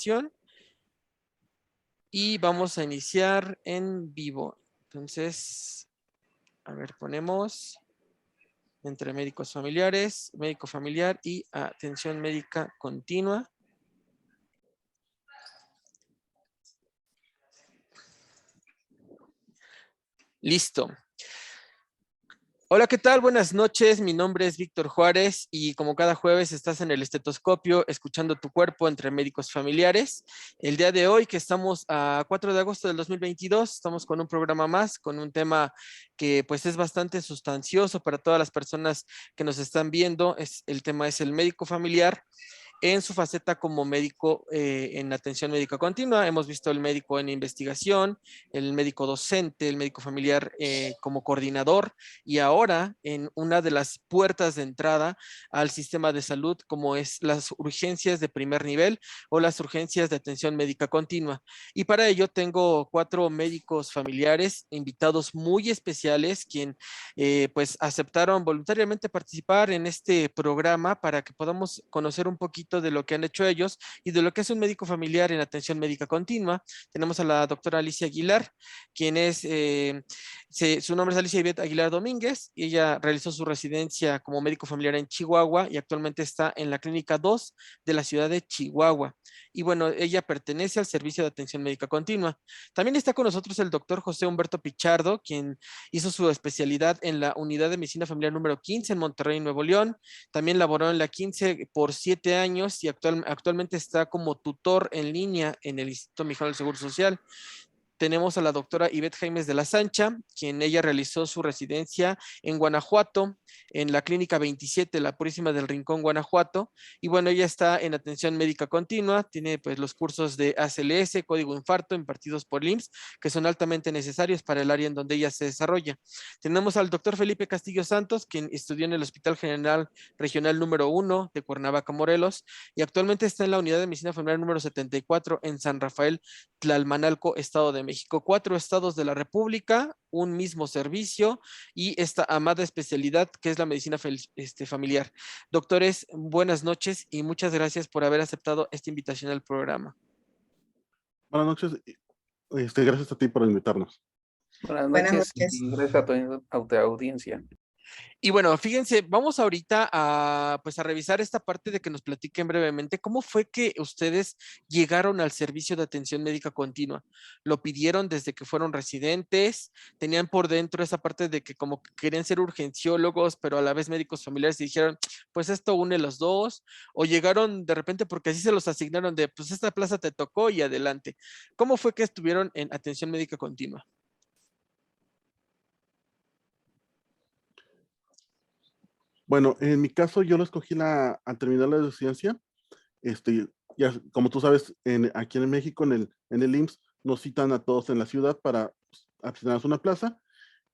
grabación y vamos a iniciar en vivo. Entonces, a ver, ponemos entre médicos familiares, médico familiar y atención médica continua. Listo. Hola, ¿qué tal? Buenas noches. Mi nombre es Víctor Juárez y como cada jueves estás en el estetoscopio escuchando tu cuerpo entre médicos familiares. El día de hoy, que estamos a 4 de agosto del 2022, estamos con un programa más, con un tema que pues es bastante sustancioso para todas las personas que nos están viendo. El tema es el médico familiar en su faceta como médico en atención médica continua. Hemos visto el médico en investigación, el médico docente, el médico familiar como coordinador y ahora en una de las puertas de entrada al sistema de salud como es las urgencias de primer nivel o las urgencias de atención médica continua. Y para ello tengo 4 médicos familiares invitados muy especiales quien pues aceptaron voluntariamente participar en este programa para que podamos conocer un poquito de lo que han hecho ellos y de lo que es un médico familiar en atención médica continua. Tenemos a la doctora Alicia Aguilar, quien es, su nombre es Alicia Ivette Aguilar Domínguez, y ella realizó su residencia como médico familiar en Chihuahua y actualmente está en la Clínica 2 de la ciudad de Chihuahua. Y bueno, ella pertenece al servicio de atención médica continua. También está con nosotros el doctor José Humberto Pichardo, quien hizo su especialidad en la Unidad de Medicina Familiar número 15 en Monterrey, Nuevo León. También laboró en la 15 por 7 años y actualmente está como tutor en línea en el Instituto Mexicano del Seguro Social. Tenemos a la doctora Ivette Jaimes de la Sancha, quien ella realizó su residencia en Guanajuato, en la Clínica 27, la Purísima del Rincón, Guanajuato. Y bueno, ella está en atención médica continua, tiene pues los cursos de ACLS, código infarto, impartidos por IMSS, que son altamente necesarios para el área en donde ella se desarrolla. Tenemos al doctor Felipe Castillo Santos, quien estudió en el Hospital General Regional número 1 de Cuernavaca, Morelos, y actualmente está en la Unidad de Medicina Familiar número 74 en San Rafael, Tlalmanalco, Estado de México. 4 estados de la República, un mismo servicio y esta amada especialidad que es la medicina familiar. Doctores, buenas noches y muchas gracias por haber aceptado esta invitación al programa. Buenas noches, gracias a ti por invitarnos. Buenas Buenas noches noches. y gracias a tu audiencia. Y bueno, fíjense, vamos ahorita pues a revisar esta parte de que nos platiquen brevemente cómo fue que ustedes llegaron al servicio de atención médica continua. ¿Lo pidieron desde que fueron residentes? ¿Tenían por dentro esa parte de que como que querían ser urgenciólogos, pero a la vez médicos familiares y dijeron, pues esto une los dos? ¿O llegaron de repente porque así se los asignaron de, pues esta plaza te tocó y adelante? ¿Cómo fue que estuvieron en atención médica continua? Bueno, en mi caso yo lo escogí al terminar la residencia. Ya, como tú sabes, aquí en México, en el IMSS, nos citan a todos en la ciudad para asignarnos una plaza.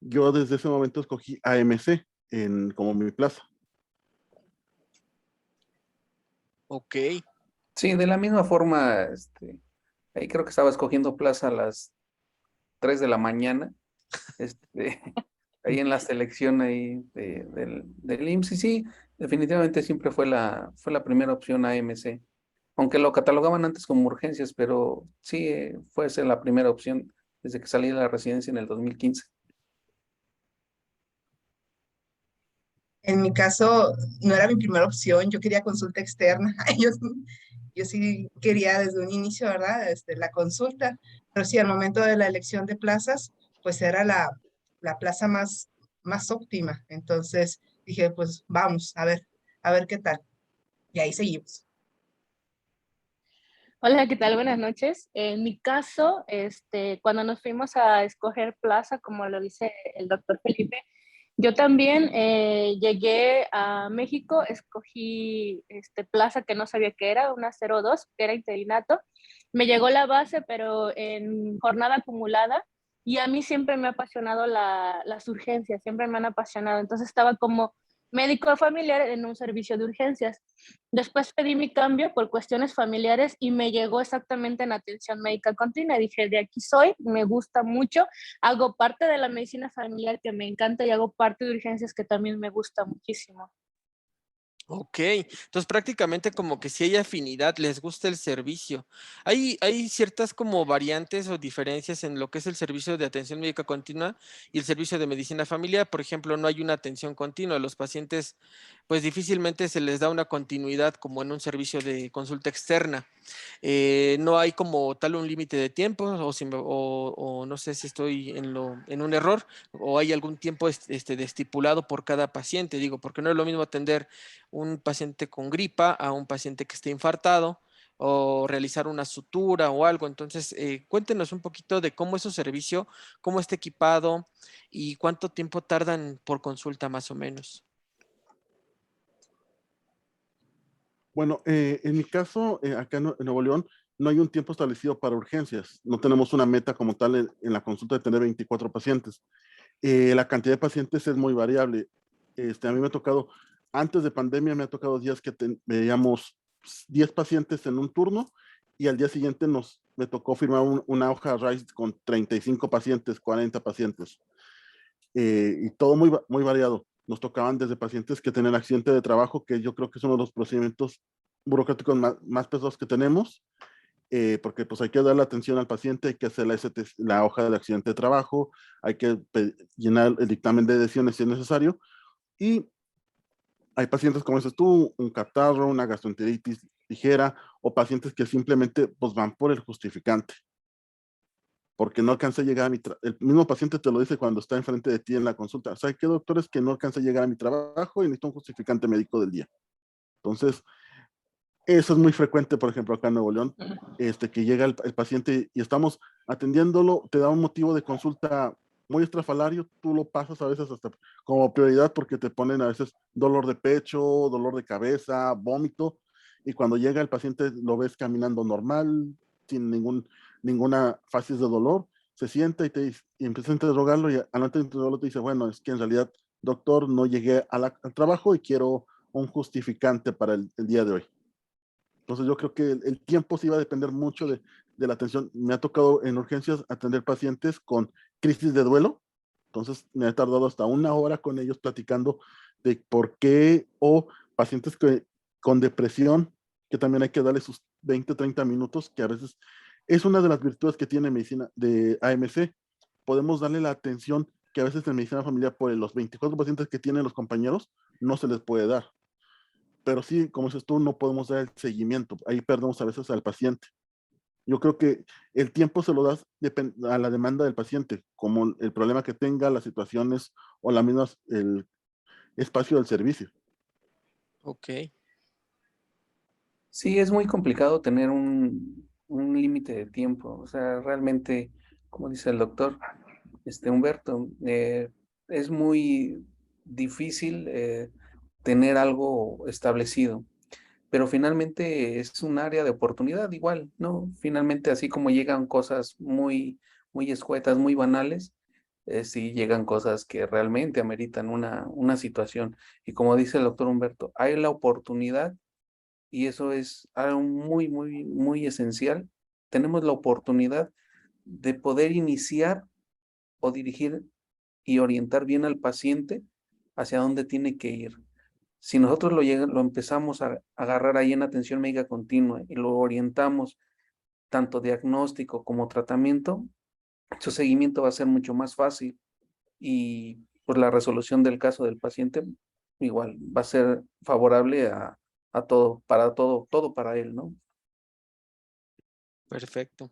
Yo desde ese momento escogí AMC como mi plaza. Ok. Sí, de la misma forma, ahí creo que estaba escogiendo plaza a las 3 de la mañana, ahí en la selección ahí del IMSS, y sí, definitivamente siempre fue la primera opción AMC, aunque lo catalogaban antes como urgencias, pero sí, fue esa la primera opción desde que salí de la residencia en el 2015. En mi caso, no era mi primera opción, yo quería consulta externa. Yo sí quería desde un inicio, ¿verdad? La consulta, pero sí, al momento de la elección de plazas, pues era la plaza más óptima. Entonces dije, pues vamos, a ver qué tal. Y ahí seguimos. Hola, ¿qué tal? Buenas noches. En mi caso, cuando nos fuimos a escoger plaza, como lo dice el doctor Felipe, yo también llegué a México, escogí plaza que no sabía qué era, una 02, que era interinato. Me llegó la base, pero en jornada acumulada, y a mí siempre me ha apasionado las urgencias, siempre me han apasionado. Entonces estaba como médico familiar en un servicio de urgencias. Después pedí mi cambio por cuestiones familiares y me llegó exactamente en atención médica continua. Dije, de aquí soy, me gusta mucho, hago parte de la medicina familiar que me encanta y hago parte de urgencias que también me gusta muchísimo. Ok, entonces prácticamente como que si hay afinidad, les gusta el servicio. Hay ciertas como variantes o diferencias en lo que es el servicio de atención médica continua y el servicio de medicina familiar. Por ejemplo, no hay una atención continua. Los pacientes, pues difícilmente se les da una continuidad como en un servicio de consulta externa. No hay como tal un límite de tiempo o no sé si estoy en un error o hay algún tiempo de estipulado por cada paciente, digo, porque no es lo mismo atender un paciente con gripa a un paciente que esté infartado o realizar una sutura o algo. Entonces, cuéntenos un poquito de cómo es su servicio, cómo está equipado y cuánto tiempo tardan por consulta más o menos. Bueno, en mi caso, acá en Nuevo León, no hay un tiempo establecido para urgencias. No tenemos una meta como tal en la consulta de tener 24 pacientes. La cantidad de pacientes es muy variable. A mí me ha tocado, antes de pandemia, me ha tocado días que veíamos 10 pacientes en un turno y al día siguiente me tocó firmar una hoja RISE con 35 pacientes, 40 pacientes. Y todo muy variado. Nos tocaban desde pacientes que tenían accidente de trabajo, que yo creo que es uno de los procedimientos burocráticos más pesados que tenemos, porque pues hay que dar la atención al paciente, hay que hacer la hoja de accidente de trabajo, hay que llenar el dictamen de decisiones si es necesario, y hay pacientes, como dices tú, un catarro, una gastroenteritis ligera, o pacientes que simplemente pues van por el justificante, porque no alcancé a llegar a el mismo paciente te lo dice cuando está enfrente de ti en la consulta, o sea, ¿qué doctor es que no alcancé a llegar a mi trabajo y necesito un justificante médico del día? Entonces, eso es muy frecuente, por ejemplo, acá en Nuevo León, que llega el paciente y estamos atendiéndolo, te da un motivo de consulta muy estrafalario, tú lo pasas a veces hasta como prioridad porque te ponen a veces dolor de pecho, dolor de cabeza, vómito, y cuando llega el paciente lo ves caminando normal, sin ninguna fase de dolor, se sienta y empieza a interrogarlo y antes de interrogarlo te dice, bueno, es que en realidad, doctor, no llegué al trabajo y quiero un justificante para el día de hoy. Entonces yo creo que el tiempo sí va a depender mucho de la atención. Me ha tocado en urgencias atender pacientes con crisis de duelo. Entonces me he tardado hasta 1 hora con ellos platicando de por qué, o pacientes con depresión, que también hay que darle sus 20, 30 minutos, que a veces es una de las virtudes que tiene medicina de AMC. Podemos darle la atención que a veces en medicina familiar por los 24 pacientes que tienen los compañeros no se les puede dar. Pero sí, como dices tú, no podemos dar el seguimiento. Ahí perdemos a veces al paciente. Yo creo que el tiempo se lo das a la demanda del paciente, como el problema que tenga, las situaciones o el espacio del servicio. Ok. Sí, es muy complicado tener un límite de tiempo. O sea, realmente, como dice el doctor Humberto, es muy difícil tener algo establecido, pero finalmente es un área de oportunidad igual, ¿no? Finalmente, así como llegan cosas muy escuetas, muy banales, sí llegan cosas que realmente ameritan una situación. Y como dice el doctor Humberto, hay la oportunidad y eso es algo muy esencial. Tenemos la oportunidad de poder iniciar o dirigir y orientar bien al paciente hacia dónde tiene que ir. Si nosotros lo empezamos a agarrar ahí en atención médica continua y lo orientamos tanto diagnóstico como tratamiento, su seguimiento va a ser mucho más fácil y por la resolución del caso del paciente igual va a ser favorable a todo para él, ¿no? Perfecto.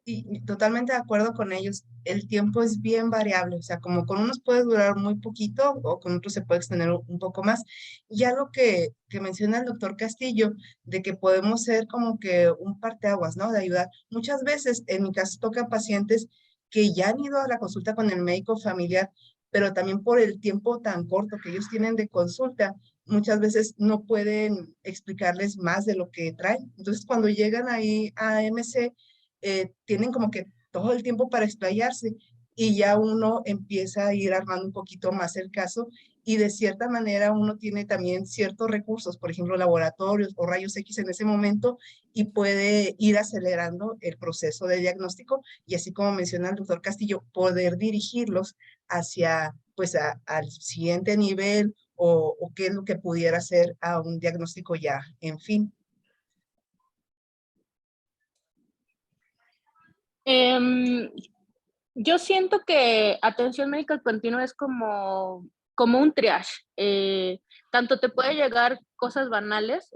Y totalmente de acuerdo con ellos. El tiempo es bien variable, o sea, como con unos puede durar muy poquito o con otros se puede extender un poco más. Y algo que menciona el doctor Castillo, de que podemos ser como que un parteaguas, ¿no? De ayudar. Muchas veces, en mi caso, toca pacientes que ya han ido a la consulta con el médico familiar, pero también por el tiempo tan corto que ellos tienen de consulta, muchas veces no pueden explicarles más de lo que traen. Entonces, cuando llegan ahí a AMC, tienen como que todo el tiempo para explayarse y ya uno empieza a ir armando un poquito más el caso y de cierta manera uno tiene también ciertos recursos, por ejemplo, laboratorios o rayos X en ese momento y puede ir acelerando el proceso de diagnóstico y así como menciona el doctor Castillo, poder dirigirlos hacia pues al siguiente nivel o qué es lo que pudiera ser a un diagnóstico ya, en fin. Yo siento que atención médica continua es como un triage. Tanto te puede llegar cosas banales,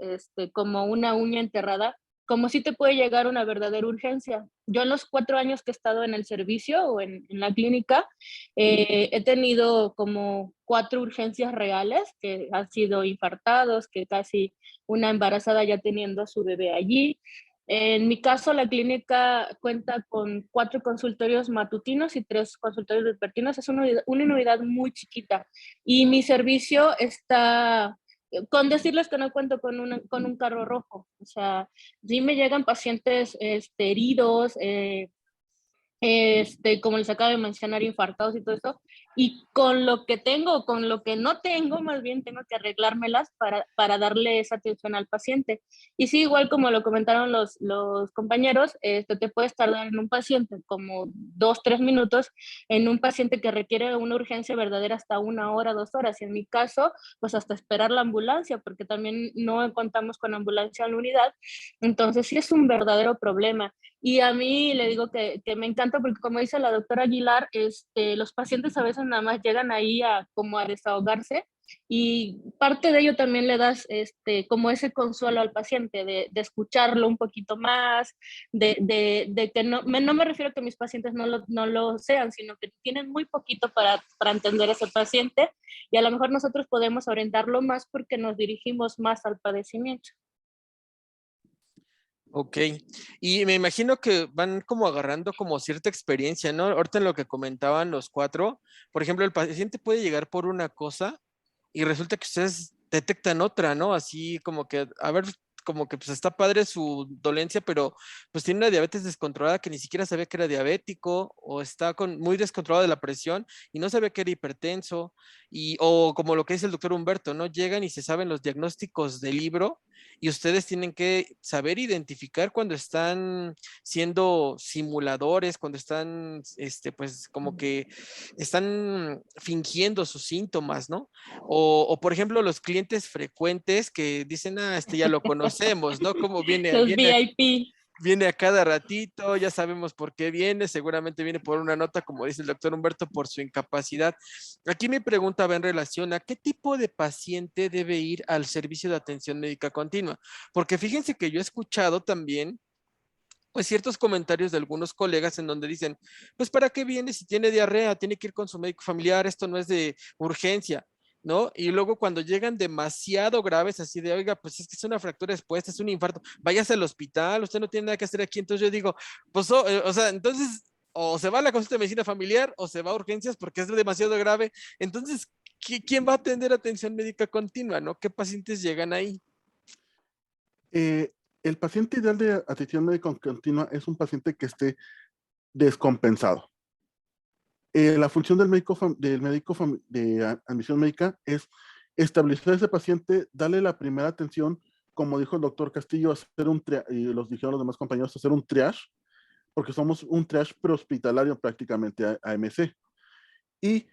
como una uña enterrada, como sí te puede llegar una verdadera urgencia. Yo en los 4 años que he estado en el servicio o en la clínica, he tenido como 4 urgencias reales que han sido infartados, que casi una embarazada ya teniendo a su bebé allí. En mi caso, la clínica cuenta con 4 consultorios matutinos y 3 consultorios vespertinos. Es una unidad muy chiquita y mi servicio está, con decirles que no cuento con un carro rojo. O sea, sí me llegan pacientes heridos, como les acabo de mencionar, infartados y todo eso, y con lo que tengo, con lo que no tengo, más bien tengo que arreglármelas para darle esa atención al paciente. Y sí, igual como lo comentaron los compañeros, te puedes tardar en un paciente como 2, 3 minutos, en un paciente que requiere una urgencia verdadera hasta 1 hora, 2 horas, y en mi caso, pues hasta esperar la ambulancia, porque también no contamos con ambulancia en la unidad, entonces sí es un verdadero problema. Y a mí le digo que me encanta porque como dice la doctora Aguilar, los pacientes a veces nada más llegan ahí como a desahogarse y parte de ello también le das como ese consuelo al paciente de escucharlo un poquito más, de que no me refiero a que mis pacientes no lo sean, sino que tienen muy poquito para entender a ese paciente y a lo mejor nosotros podemos orientarlo más porque nos dirigimos más al padecimiento. Ok, y me imagino que van como agarrando como cierta experiencia, ¿no? Ahorita en lo que comentaban los 4, por ejemplo, el paciente puede llegar por una cosa y resulta que ustedes detectan otra, ¿no? Así como que, a ver, como que pues está padre su dolencia, pero pues tiene una diabetes descontrolada que ni siquiera sabía que era diabético o está muy descontrolado de la presión y no sabía que era hipertenso o como lo que dice el doctor Humberto, ¿no? Llegan y se saben los diagnósticos del libro y ustedes tienen que saber identificar cuando están siendo simuladores, cuando están, pues como que están fingiendo sus síntomas, ¿no? O, por ejemplo, los clientes frecuentes que dicen, ya lo conocemos, ¿no? Como Los VIP. viene a cada ratito, ya sabemos por qué viene, seguramente viene por una nota, como dice el doctor Humberto, por su incapacidad. Aquí mi pregunta va en relación a qué tipo de paciente debe ir al servicio de atención médica continua, porque fíjense que yo he escuchado también pues ciertos comentarios de algunos colegas en donde dicen, pues ¿para qué viene si tiene diarrea? Tiene que ir con su médico familiar, esto no es de urgencia, ¿no? Y luego cuando llegan demasiado graves, así de, oiga, pues es que es una fractura expuesta, es un infarto, váyase al hospital, usted no tiene nada que hacer aquí. Entonces yo digo, pues, o sea, entonces, o se va a la consulta de medicina familiar o se va a urgencias porque es demasiado grave. Entonces, ¿quién va a atender atención médica continua, no? ¿Qué pacientes llegan ahí? El paciente ideal de atención médica continua es un paciente que esté descompensado. La función del médico de admisión médica es estabilizar a ese paciente, darle la primera atención, como dijo el doctor Castillo, hacer y los dijeron los demás compañeros, hacer un triage, porque somos un triage prehospitalario prácticamente AMC, y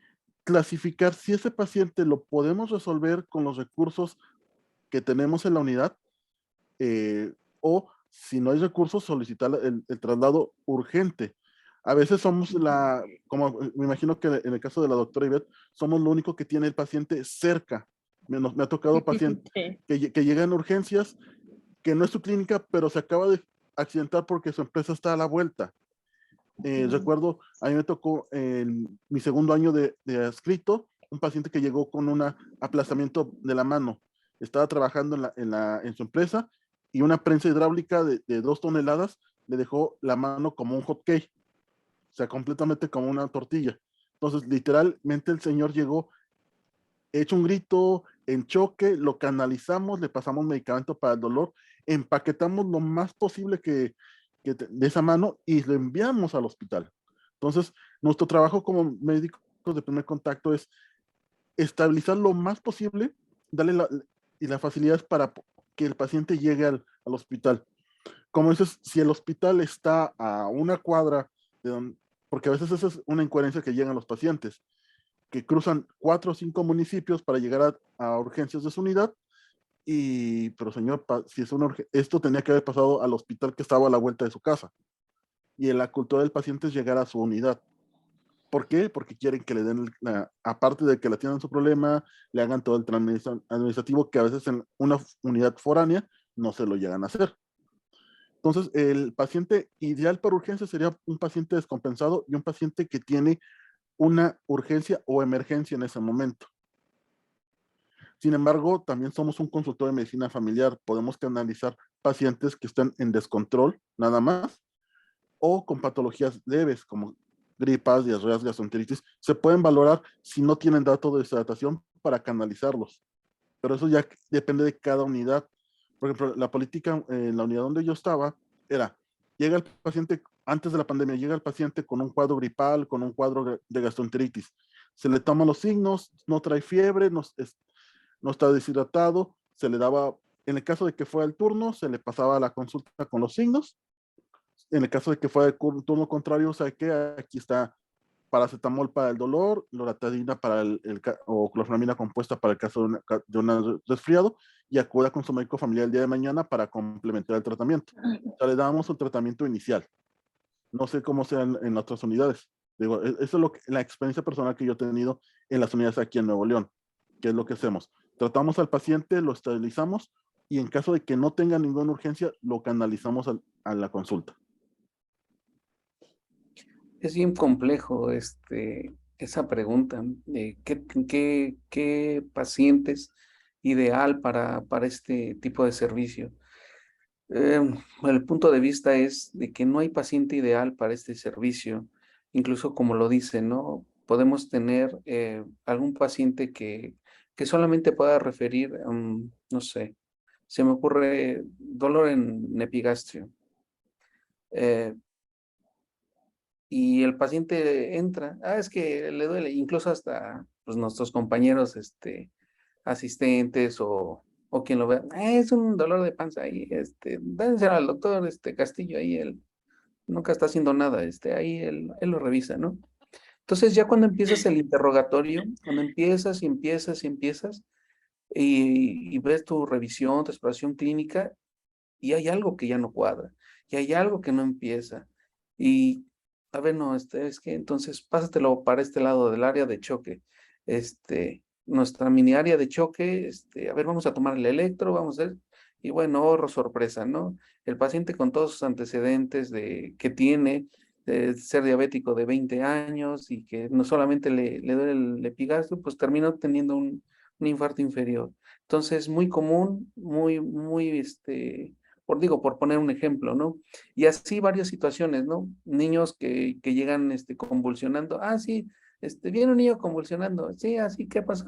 clasificar si ese paciente lo podemos resolver con los recursos que tenemos en la unidad, o si no hay recursos, solicitar el traslado urgente. A veces somos como me imagino que en el caso de la doctora Ivette, somos lo único que tiene el paciente cerca. Me ha tocado paciente que llega en urgencias, que no es su clínica, pero se acaba de accidentar porque su empresa está a la vuelta. Recuerdo, a mí me tocó en mi segundo año de adscrito, un paciente que llegó con un aplastamiento de la mano. Estaba trabajando en su empresa y una prensa hidráulica de 2 toneladas le dejó la mano como un hot cake, o sea, completamente como una tortilla. Entonces, literalmente el señor llegó hecho un grito, en choque, lo canalizamos, le pasamos medicamento para el dolor, empaquetamos lo más posible de esa mano y lo enviamos al hospital. Entonces, nuestro trabajo como médicos de primer contacto es estabilizar lo más posible, darle las facilidades para que el paciente llegue al hospital. Como dices, si el hospital está a una cuadra porque a veces esa es una incoherencia que llegan los pacientes. que cruzan 4 o 5 municipios para llegar a urgencias de su unidad. Pero señor, si es esto tenía que haber pasado al hospital que estaba a la vuelta de su casa. Y en la cultura del paciente es llegar a su unidad. ¿Por qué? Porque quieren que le den, aparte de que le atiendan su problema, le hagan todo el trámite administrativo que a veces en una unidad foránea no se lo llegan a hacer. Entonces, el paciente ideal para urgencia sería un paciente descompensado y un paciente que tiene una urgencia o emergencia en ese momento. Sin embargo, también somos un consultor de medicina familiar. Podemos canalizar pacientes que están en descontrol, nada más, o con patologías leves, como gripas, diarreas, gastroenteritis. Se pueden valorar si no tienen datos de deshidratación para canalizarlos. Pero eso ya depende de cada unidad. Por ejemplo, la política en la unidad donde yo estaba era, llega el paciente, antes de la pandemia, llega el paciente con un cuadro gripal, con un cuadro de gastroenteritis. Se le toman los signos, no trae fiebre, no está deshidratado, se le daba, en el caso de que fuera el turno, se le pasaba la consulta con los signos. En el caso de que fuera el turno contrario, ¿sabe qué? Aquí está paracetamol para el dolor, loratadina para o cloframina compuesta para el caso de un resfriado, y acuda con su médico familiar el día de mañana para complementar el tratamiento. O sea, le damos el tratamiento inicial. No sé cómo sea en otras unidades. Digo, eso es la experiencia personal que yo he tenido en las unidades aquí en Nuevo León. ¿Qué es lo que hacemos? Tratamos al paciente, lo estabilizamos y en caso de que no tenga ninguna urgencia, lo canalizamos a la consulta. Es bien complejo esa pregunta. ¿Qué pacientes ideal para este tipo de servicio? El punto de vista es de que no hay paciente ideal para este servicio. Incluso como lo dice, ¿no? Podemos tener algún paciente que solamente pueda referir, no sé, se me ocurre dolor en epigastrio. Y el paciente entra, es que le duele, incluso hasta pues, nuestros compañeros asistentes o quien lo vea, es un dolor de panza ahí, dénselo al doctor Castillo, ahí él nunca está haciendo nada, ahí él lo revisa, ¿no? Entonces ya cuando empiezas el interrogatorio, cuando empiezas y empiezas y empiezas y ves tu revisión, tu exploración clínica, y hay algo que ya no cuadra, y hay algo que no empieza. Y, a ver, no, es que entonces pásatelo para este lado del área de choque. Nuestra mini área de choque, a ver, vamos a tomar el electro, vamos a ver, y bueno, oh, sorpresa, ¿no? El paciente con todos sus antecedentes que tiene, de ser diabético de 20 años y que no solamente le duele el epigastrio, pues terminó teniendo un infarto inferior. Entonces, muy común, muy, por poner un ejemplo, ¿no? Y así varias situaciones, ¿no? Niños que llegan convulsionando. Sí, viene un niño convulsionando. Sí, así, ¿qué pasó?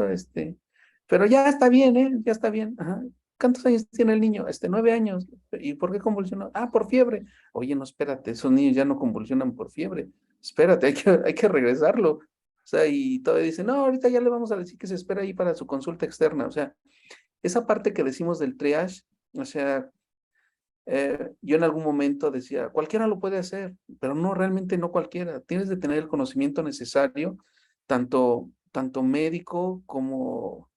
Pero ya está bien, ¿eh? Ya está bien. Ajá. ¿Cuántos años tiene el niño? 9 años. ¿Y por qué convulsionó? Por fiebre. Oye, no, espérate, esos niños ya no convulsionan por fiebre. Espérate, hay que regresarlo. O sea, y todavía dicen, no, ahorita ya le vamos a decir que se espera ahí para su consulta externa. O sea, esa parte que decimos del triage, o sea, yo en algún momento decía, cualquiera lo puede hacer, pero no, realmente no cualquiera. Tienes de tener el conocimiento necesario, tanto médico como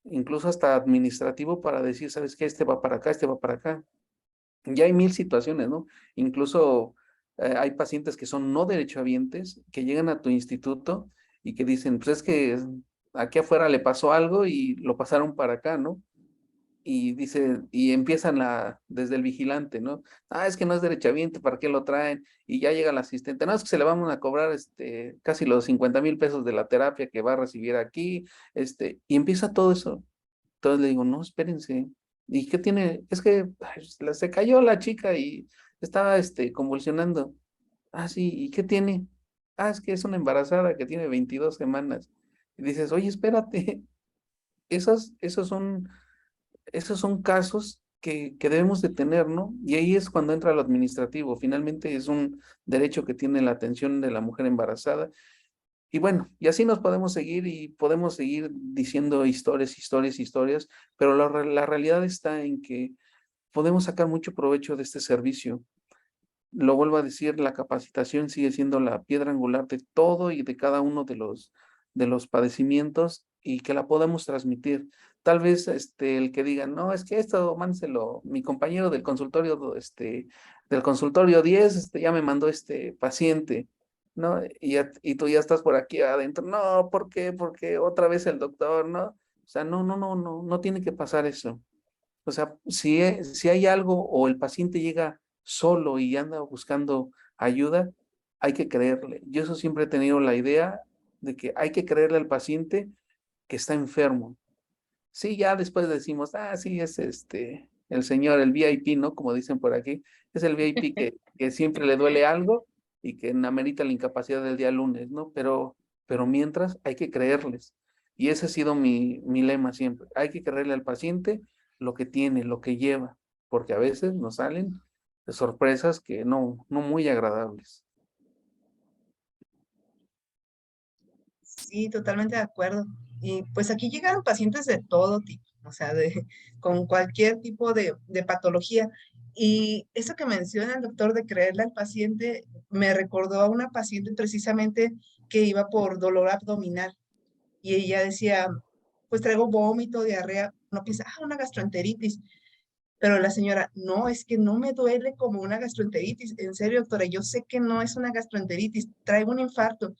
incluso hasta administrativo para decir, ¿sabes qué? Este va para acá, este va para acá. Ya hay 1000 situaciones, ¿no? Incluso hay pacientes que son no derechohabientes, que llegan a tu instituto y que dicen, pues es que aquí afuera le pasó algo y lo pasaron para acá, ¿no? Y dice, y empiezan desde el vigilante, ¿no? Es que no es derechohabiente, ¿para qué lo traen? Y ya llega el asistente, no, es que se le vamos a cobrar casi los 50,000 pesos de la terapia que va a recibir aquí, y empieza todo eso. Entonces le digo, no, espérense. ¿Y qué tiene? Es que se cayó la chica y estaba convulsionando. Sí, ¿y qué tiene? Es que es una embarazada que tiene 22 semanas. Y dices, oye, espérate, esos son casos que debemos de tener, ¿no? Y ahí es cuando entra lo administrativo. Finalmente es un derecho que tiene la atención de la mujer embarazada. Y bueno, y así nos podemos seguir y podemos seguir diciendo historias, historias, historias, pero la realidad está en que podemos sacar mucho provecho de este servicio. Lo vuelvo a decir, la capacitación sigue siendo la piedra angular de todo y de cada uno de los padecimientos y que la podamos transmitir. Tal vez el que diga, no, es que esto, mándeselo, mi compañero del consultorio 10 ya me mandó este paciente, ¿no? Y tú ya estás por aquí adentro, no, ¿por qué? Porque otra vez el doctor, ¿no? O sea, no tiene que pasar eso. O sea, si hay algo o el paciente llega solo y anda buscando ayuda, hay que creerle. Yo eso siempre he tenido la idea de que hay que creerle al paciente que está enfermo. Sí, ya después decimos, sí, es el señor, el VIP, ¿no? Como dicen por aquí, es el VIP que siempre le duele algo y que amerita la incapacidad del día lunes, ¿no? Pero mientras hay que creerles. Y ese ha sido mi lema siempre. Hay que creerle al paciente lo que tiene, lo que lleva, porque a veces nos salen sorpresas que no muy agradables. Sí, totalmente de acuerdo. Y pues aquí llegaron pacientes de todo tipo, o sea, con cualquier tipo de patología. Y eso que menciona el doctor de creerle al paciente, me recordó a una paciente precisamente que iba por dolor abdominal y ella decía, pues traigo vómito, diarrea, no piensa, una gastroenteritis. Pero la señora, no, es que no me duele como una gastroenteritis. En serio, doctora, yo sé que no es una gastroenteritis, traigo un infarto.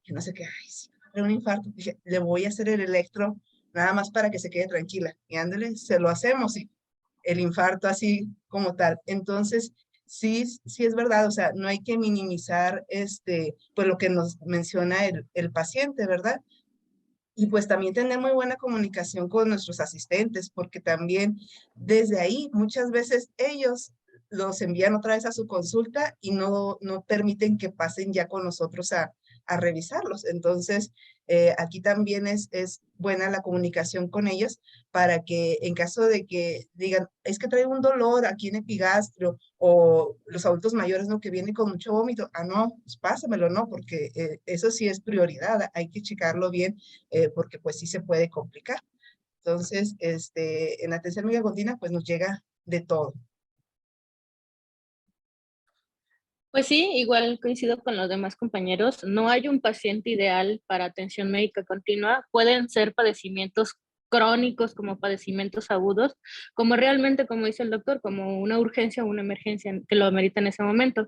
Yo no sé qué, ay, sí, traigo un infarto. Dije, le voy a hacer el electro nada más para que se quede tranquila. Y ándale, se lo hacemos, y el infarto así como tal. Entonces, sí, sí es verdad, o sea, no hay que minimizar pues lo que nos menciona el paciente, ¿verdad? Y pues también tener muy buena comunicación con nuestros asistentes, porque también desde ahí muchas veces ellos los envían otra vez a su consulta y no permiten que pasen ya con nosotros a revisarlos. Entonces, aquí también es buena la comunicación con ellos para que en caso de que digan, es que traigo un dolor aquí en epigastrio, o los adultos mayores, ¿no? Que vienen con mucho vómito, no, pues pásamelo, ¿no? Porque eso sí es prioridad, hay que checarlo bien, porque pues sí se puede complicar. Entonces, en atención médica continua, pues nos llega de todo. Pues sí, igual coincido con los demás compañeros. No hay un paciente ideal para atención médica continua. Pueden ser padecimientos crónicos como padecimientos agudos, como realmente, como dice el doctor, como una urgencia o una emergencia que lo amerita en ese momento.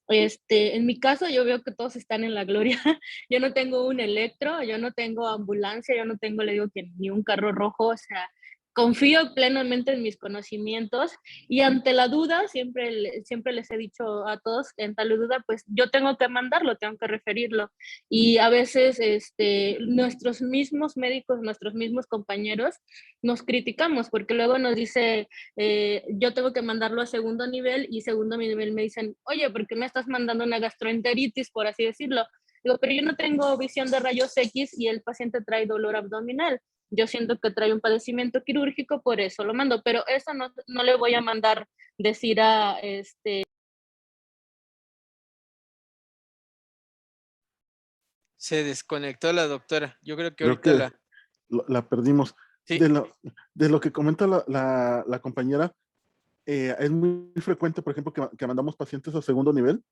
En mi caso, yo veo que todos están en la gloria. Yo no tengo un electro, yo no tengo ambulancia, yo no tengo, le digo que ni un carro rojo, o sea, confío plenamente en mis conocimientos y ante la duda, siempre les he dicho a todos, en tal duda, pues yo tengo que mandarlo, tengo que referirlo. Y a veces nuestros mismos médicos, nuestros mismos compañeros, nos criticamos porque luego nos dice, yo tengo que mandarlo a segundo nivel y segundo nivel me dicen, oye, ¿por qué me estás mandando una gastroenteritis, por así decirlo? Digo, pero yo no tengo visión de rayos X y el paciente trae dolor abdominal. Yo siento que trae un padecimiento quirúrgico, por eso lo mando, pero eso no le voy a mandar decir a Se desconectó la doctora. Yo creo que Creo ahorita que la perdimos. Sí, De lo que comenta la compañera, es muy frecuente, por ejemplo, que mandamos pacientes a segundo nivel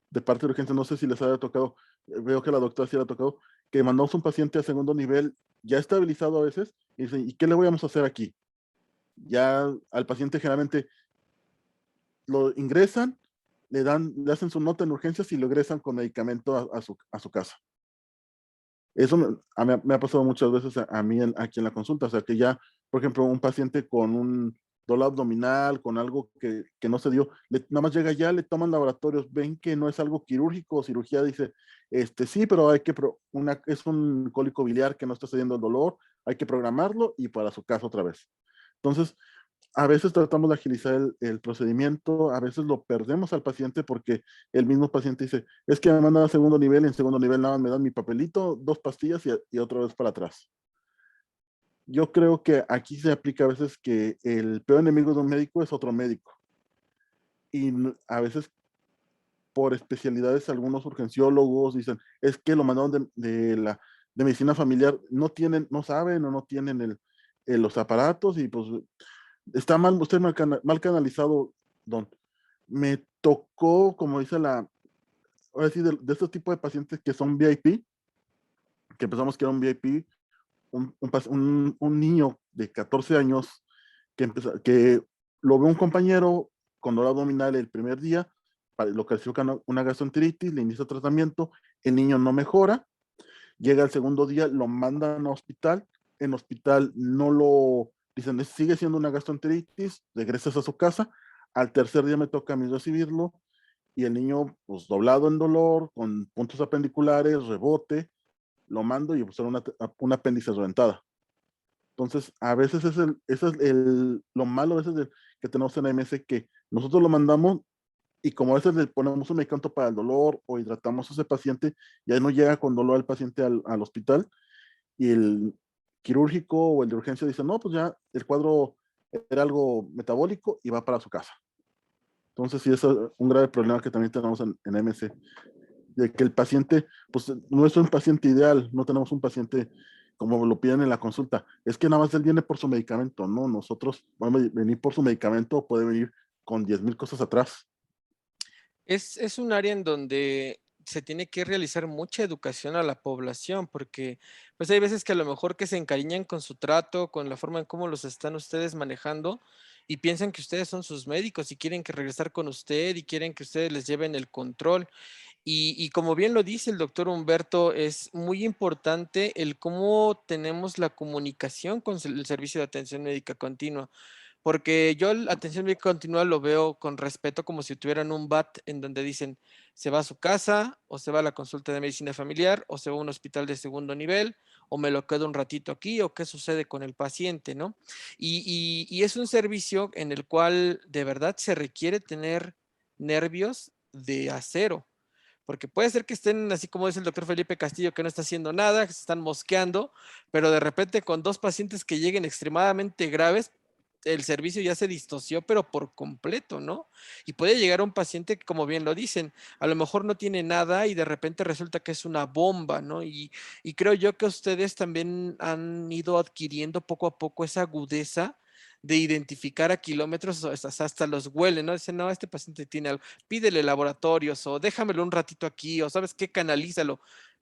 de parte de urgencia. No sé si les haya tocado, veo que la doctora sí le ha tocado, que mandamos un paciente a segundo nivel ya estabilizado a veces, y dicen, ¿y qué le vamos a hacer aquí? Ya al paciente generalmente lo ingresan, le hacen su nota en urgencias y lo ingresan con medicamento a su casa. Eso me ha pasado muchas veces a mí aquí en la consulta, o sea que ya, por ejemplo, un paciente con un dolor abdominal, con algo que no se dio, nada más llega ya, le toman laboratorios, ven que no es algo quirúrgico o cirugía, dice, sí, pero es un cólico biliar que no está cediendo el dolor, hay que programarlo y para su casa otra vez. Entonces, a veces tratamos de agilizar el procedimiento, a veces lo perdemos al paciente porque el mismo paciente dice, es que me mandan a segundo nivel, y en segundo nivel nada más me dan mi papelito, 2 pastillas y otra vez para atrás. Yo creo que aquí se aplica a veces que el peor enemigo de un médico es otro médico. Y a veces por especialidades algunos urgenciólogos dicen, es que lo mandaron de medicina familiar, no saben o no tienen los aparatos y pues está mal, usted mal canalizado, don. Me tocó, como dice ahora sí, de estos tipos de pacientes que son VIP, que empezamos que era un VIP, un niño de 14 años que lo ve un compañero con dolor abdominal el primer día, lo clasifican una gastroenteritis, le inicia tratamiento, el niño no mejora, llega el segundo día, lo mandan a hospital, en hospital no lo, dicen, sigue siendo una gastroenteritis, regresas a su casa, al tercer día me toca a mí recibirlo, y el niño, pues doblado en dolor, con puntos apendiculares, rebote, lo mando y pues era una apéndice reventada. Entonces, a veces lo malo a veces que tenemos en la AMS, que nosotros lo mandamos y como a veces le ponemos un medicamento para el dolor o hidratamos a ese paciente, ya no llega con dolor el paciente al hospital y el quirúrgico o el de urgencia dice, no, pues ya el cuadro era algo metabólico y va para su casa. Entonces, sí, es un grave problema que también tenemos en AMC, de que el paciente, pues no es un paciente ideal, no tenemos un paciente como lo piden en la consulta, es que nada más él viene por su medicamento, no, nosotros vamos a venir por su medicamento, puede venir con 10,000 cosas atrás. Es un área en donde se tiene que realizar mucha educación a la población, porque pues hay veces que a lo mejor que se encariñan con su trato, con la forma en cómo los están ustedes manejando y piensan que ustedes son sus médicos y quieren que regresar con usted y quieren que ustedes les lleven el control. Y como bien lo dice el doctor Humberto, es muy importante el cómo tenemos la comunicación con el servicio de atención médica continua. Porque yo la atención médica continua lo veo con respeto como si tuvieran un BAT en donde dicen se va a su casa o se va a la consulta de medicina familiar o se va a un hospital de segundo nivel o me lo quedo un ratito aquí o qué sucede con el paciente, ¿no? Y es un servicio en el cual de verdad se requiere tener nervios de acero. Porque puede ser que estén, así como dice el doctor Felipe Castillo, que no está haciendo nada, que se están mosqueando, pero de repente con dos pacientes que lleguen extremadamente graves, el servicio ya se distosió, pero por completo, ¿no? Y puede llegar un paciente que, como bien lo dicen, a lo mejor no tiene nada y de repente resulta que es una bomba, ¿no? Y creo yo que ustedes también han ido adquiriendo poco a poco esa agudeza de identificar a kilómetros, hasta los huelen, ¿no? Dicen, no, este paciente tiene algo, pídele laboratorios o déjamelo un ratito aquí o sabes qué, canalízalo.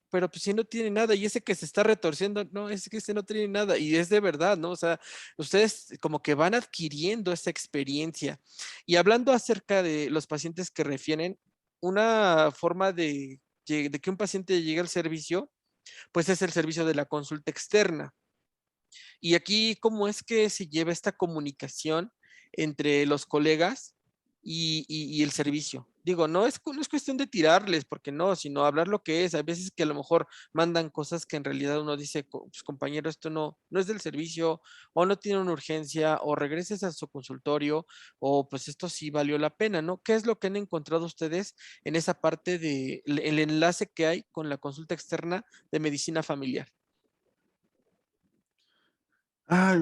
Pero pues si no tiene nada y ese que se está retorciendo, no, es que ese no tiene nada y es de verdad, ¿no? O sea, ustedes como que van adquiriendo esa experiencia. Y hablando acerca de los pacientes que refieren, una forma de que un paciente llegue al servicio, pues es el servicio de la consulta externa. Y aquí, ¿cómo es que se lleva esta comunicación entre los colegas y el servicio? Digo, no es cuestión de tirarles, porque no, sino hablar lo que es. Hay veces que a lo mejor mandan cosas que en realidad uno dice, pues compañero, esto no es del servicio, o no tiene una urgencia, o regreses a su consultorio, o pues esto sí valió la pena, ¿no? ¿Qué es lo que han encontrado ustedes en esa parte de el enlace que hay con la consulta externa de medicina familiar? Ah,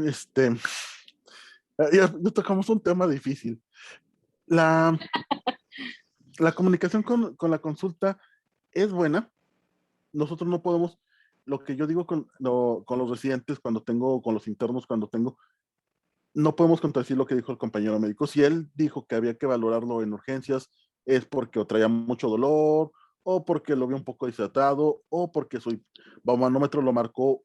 ya tocamos un tema difícil. La, la comunicación con la consulta es buena. Nosotros no podemos, lo que yo digo con los residentes, con los internos, no podemos contradecir lo que dijo el compañero médico. Si él dijo que había que valorarlo en urgencias, es porque o traía mucho dolor, o porque lo vio un poco deshidratado, o porque su baumanómetro lo marcó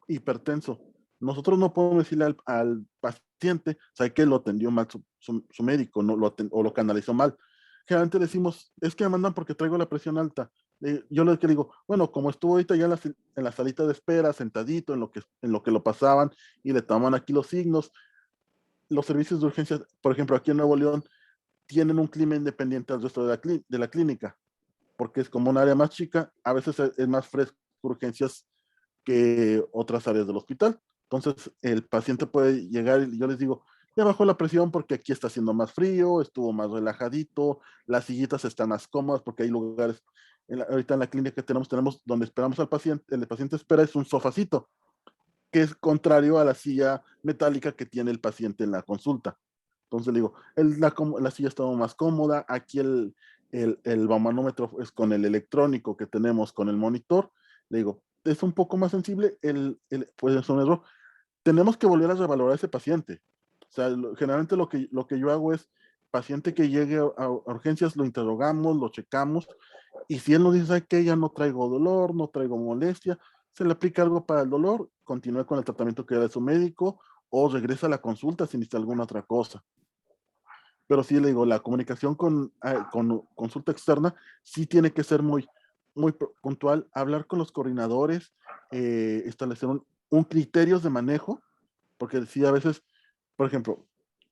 hipertenso. Nosotros no podemos decirle al paciente, ¿sabe qué? Lo atendió mal su médico, no o lo canalizó mal. Generalmente decimos, es que me mandan porque traigo la presión alta. Yo les digo, bueno, como estuvo ahorita ya en la salita de espera, sentadito, en lo que lo pasaban y le toman aquí los signos, los servicios de urgencia, por ejemplo, aquí en Nuevo León, tienen un clima independiente al resto de la clínica, porque es como un área más chica, a veces es más fresco urgencias que otras áreas del hospital. Entonces, el paciente puede llegar y yo les digo, ya bajó la presión porque aquí está haciendo más frío, estuvo más relajadito, las sillitas están más cómodas porque hay lugares, ahorita en la clínica que tenemos donde esperamos al paciente, el paciente espera es un sofacito, que es contrario a la silla metálica que tiene el paciente en la consulta. Entonces le digo, la silla está más cómoda, aquí el baumanómetro es con el electrónico que tenemos con el monitor, le digo, es un poco más sensible, puede ser un error. Tenemos que volver a revalorar a ese paciente. O sea, generalmente lo que yo hago es, paciente que llegue a urgencias, lo interrogamos, lo checamos, y si él nos dice que ya no traigo dolor, no traigo molestia, se le aplica algo para el dolor, continúe con el tratamiento que da de su médico o regresa a la consulta si necesita alguna otra cosa. Pero sí le digo, la comunicación con consulta externa sí tiene que ser muy, muy puntual, hablar con los coordinadores, establecer un criterios de manejo, porque sí a veces, por ejemplo,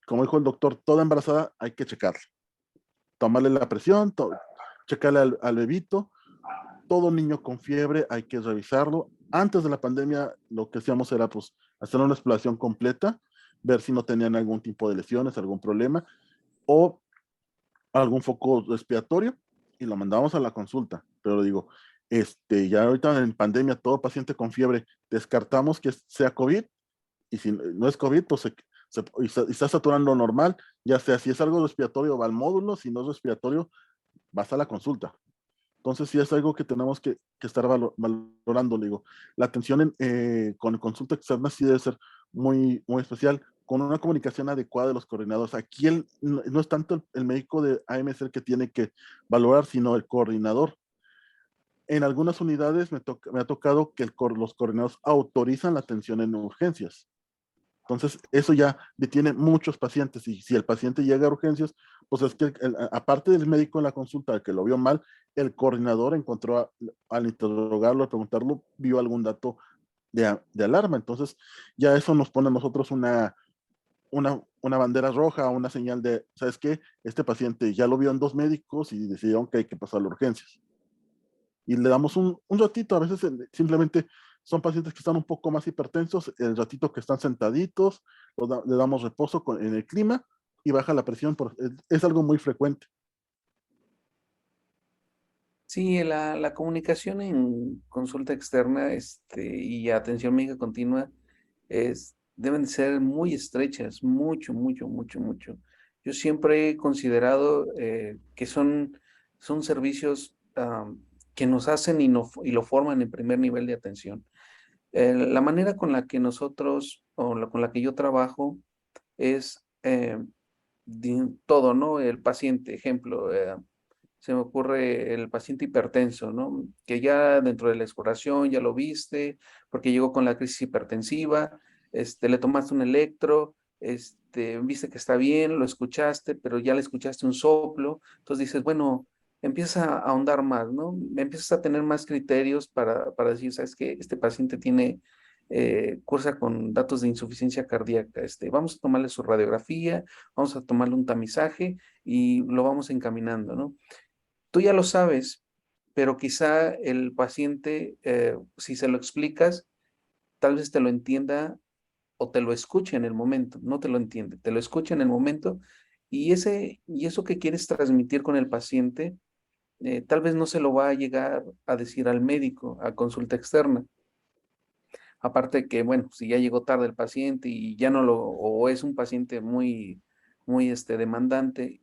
como dijo el doctor, toda embarazada hay que checarla, tomarle la presión, checarle al bebito, todo niño con fiebre hay que revisarlo. Antes de la pandemia lo que hacíamos era pues hacer una exploración completa, ver si no tenían algún tipo de lesiones, algún problema o algún foco respiratorio y lo mandamos a la consulta. Pero digo, ya ahorita en pandemia todo paciente con fiebre descartamos que sea COVID y si no es COVID pues y está saturando normal, ya sea si es algo respiratorio va al módulo, si no es respiratorio vas a la consulta. Entonces sí es algo que tenemos que estar valorando, digo. La atención con consulta externa sí debe ser muy, muy especial, con una comunicación adecuada de los coordinadores. Aquí no es tanto el médico de AMC el que tiene que valorar, sino el coordinador. En algunas unidades me ha tocado que los coordinadores autorizan la atención en urgencias. Entonces, eso ya detiene muchos pacientes y si el paciente llega a urgencias, pues es que aparte del médico en la consulta que lo vio mal, el coordinador encontró al interrogarlo, al preguntarlo, vio algún dato de alarma. Entonces, ya eso nos pone a nosotros una bandera roja, una señal de, ¿sabes qué? Este paciente ya lo vio en 2 médicos y decidieron que hay que pasarlo a urgencias. Y le damos un ratito, a veces simplemente son pacientes que están un poco más hipertensos, el ratito que están sentaditos, le damos reposo en el clima y baja la presión, es algo muy frecuente. Sí, la comunicación en consulta externa y atención médica continua deben de ser muy estrechas, mucho, mucho, mucho, mucho. Yo siempre he considerado que son servicios que nos hacen y lo forman en primer nivel de atención. La manera con la que nosotros, con la que yo trabajo, es todo, ¿no? El paciente, ejemplo, se me ocurre el paciente hipertenso, ¿no? Que ya dentro de la exploración ya lo viste, porque llegó con la crisis hipertensiva, le tomaste un electro, viste que está bien, lo escuchaste, pero ya le escuchaste un soplo, entonces dices, bueno, empiezas a ahondar más, ¿no? Empiezas a tener más criterios para decir, ¿sabes qué? Este paciente cursa con datos de insuficiencia cardíaca, vamos a tomarle su radiografía, vamos a tomarle un tamizaje y lo vamos encaminando, ¿no? Tú ya lo sabes, pero quizá el paciente, si se lo explicas, tal vez te lo entienda o te lo escuche en el momento, no te lo entiende, te lo escucha en el momento y eso que quieres transmitir con el paciente, tal vez no se lo va a llegar a decir al médico, a consulta externa. Aparte que, bueno, si ya llegó tarde el paciente y ya no o es un paciente muy, muy demandante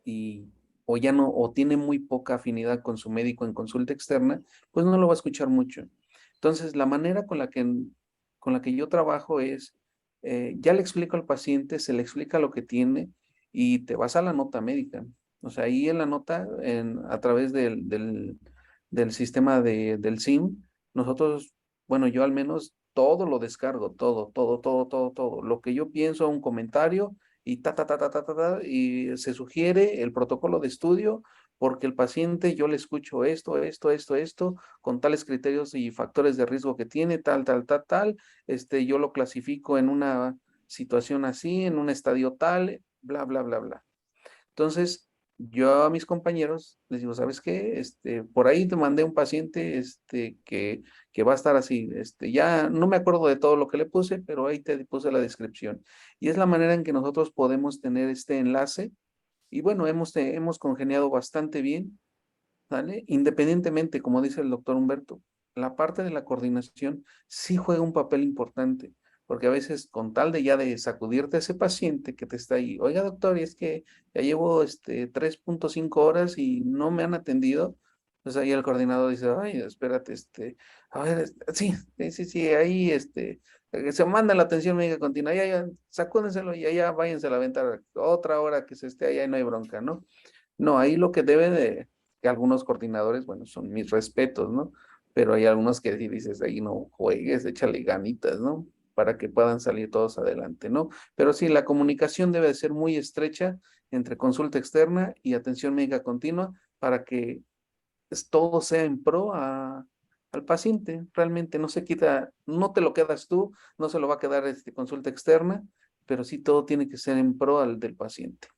o ya no, o tiene muy poca afinidad con su médico en consulta externa, pues no lo va a escuchar mucho. Entonces, la manera con la que yo trabajo es, ya le explico al paciente, se le explica lo que tiene y te vas a la nota médica. O sea, ahí en la nota, a través del sistema del SIM, nosotros, bueno, yo al menos todo lo descargo, todo, todo, todo, todo, todo. Lo que yo pienso, un comentario y y se sugiere el protocolo de estudio porque el paciente yo le escucho esto, con tales criterios y factores de riesgo que tiene, tal, yo lo clasifico en una situación así, en un estadio tal, bla, bla, bla, bla. Entonces, yo a mis compañeros les digo, ¿sabes qué? Por ahí te mandé un paciente que va a estar así. Ya no me acuerdo de todo lo que le puse, pero ahí te puse la descripción. Y es la manera en que nosotros podemos tener este enlace. Y bueno, hemos congeniado bastante bien, ¿vale? Independientemente, como dice el doctor Humberto, la parte de la coordinación sí juega un papel importante, porque a veces con tal de ya de sacudirte a ese paciente que te está ahí, oiga doctor, y es que ya llevo 3.5 horas y no me han atendido, pues ahí el coordinador dice, ay, espérate, a ver, sí, ahí, se manda la atención médica continua, ya, sacúdenselo y allá váyanse a la venta otra hora que se esté allá y no hay bronca, ¿no? No, ahí lo que debe de, que algunos coordinadores, bueno, son mis respetos, ¿no? pero hay algunos que sí dices, ahí no juegues, échale ganitas, ¿no? Para que puedan salir todos adelante, ¿no? Pero sí, la comunicación debe de ser muy estrecha entre consulta externa y atención médica continua para que todo sea en pro al paciente. Realmente no se quita, no te lo quedas tú, no se lo va a quedar consulta externa, pero sí todo tiene que ser en pro al del paciente.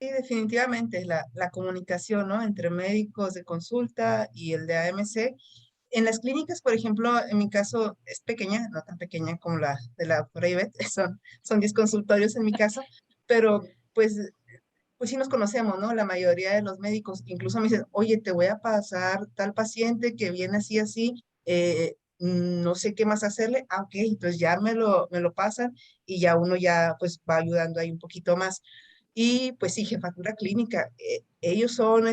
Sí, definitivamente la comunicación, ¿no? Entre médicos de consulta y el de AMC. En las clínicas, por ejemplo, en mi caso es pequeña, no tan pequeña como la de la doctora Ivette, son 10 consultorios en mi caso, pero pues sí nos conocemos, ¿no? La mayoría de los médicos incluso me dicen, oye, te voy a pasar tal paciente que viene así, así, no sé qué más hacerle. Ah, ok, entonces ya me lo pasan y ya uno ya pues va ayudando ahí un poquito más. Y pues sí, jefatura clínica, ellos son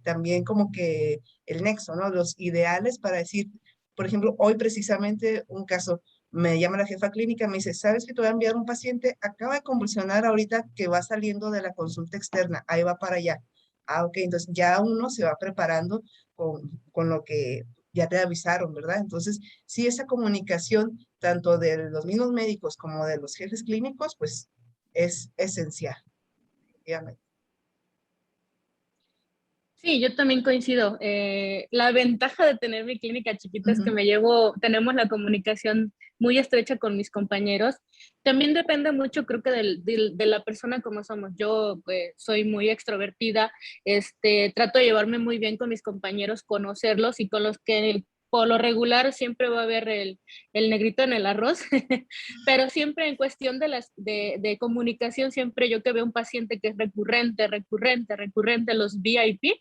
también como que el nexo, ¿no? Los ideales para decir, por ejemplo, hoy precisamente un caso, me llama la jefa clínica, me dice, ¿sabes que te voy a enviar un paciente? Acaba de convulsionar ahorita que va saliendo de la consulta externa, ahí va para allá. Ah, ok, entonces ya uno se va preparando con lo que ya te avisaron, ¿verdad? Entonces, sí, esa comunicación, tanto de los mismos médicos como de los jefes clínicos, pues es esencial. Efectivamente. Sí, yo también coincido. La ventaja de tener mi clínica chiquita es que Ujú. tenemos la comunicación muy estrecha con mis compañeros. También depende mucho, creo que de la persona como somos. Yo pues, soy muy extrovertida, trato de llevarme muy bien con mis compañeros, conocerlos y con los que por lo regular siempre va a haber el negrito en el arroz, pero siempre en cuestión de comunicación, siempre yo que veo un paciente que es recurrente, los VIP,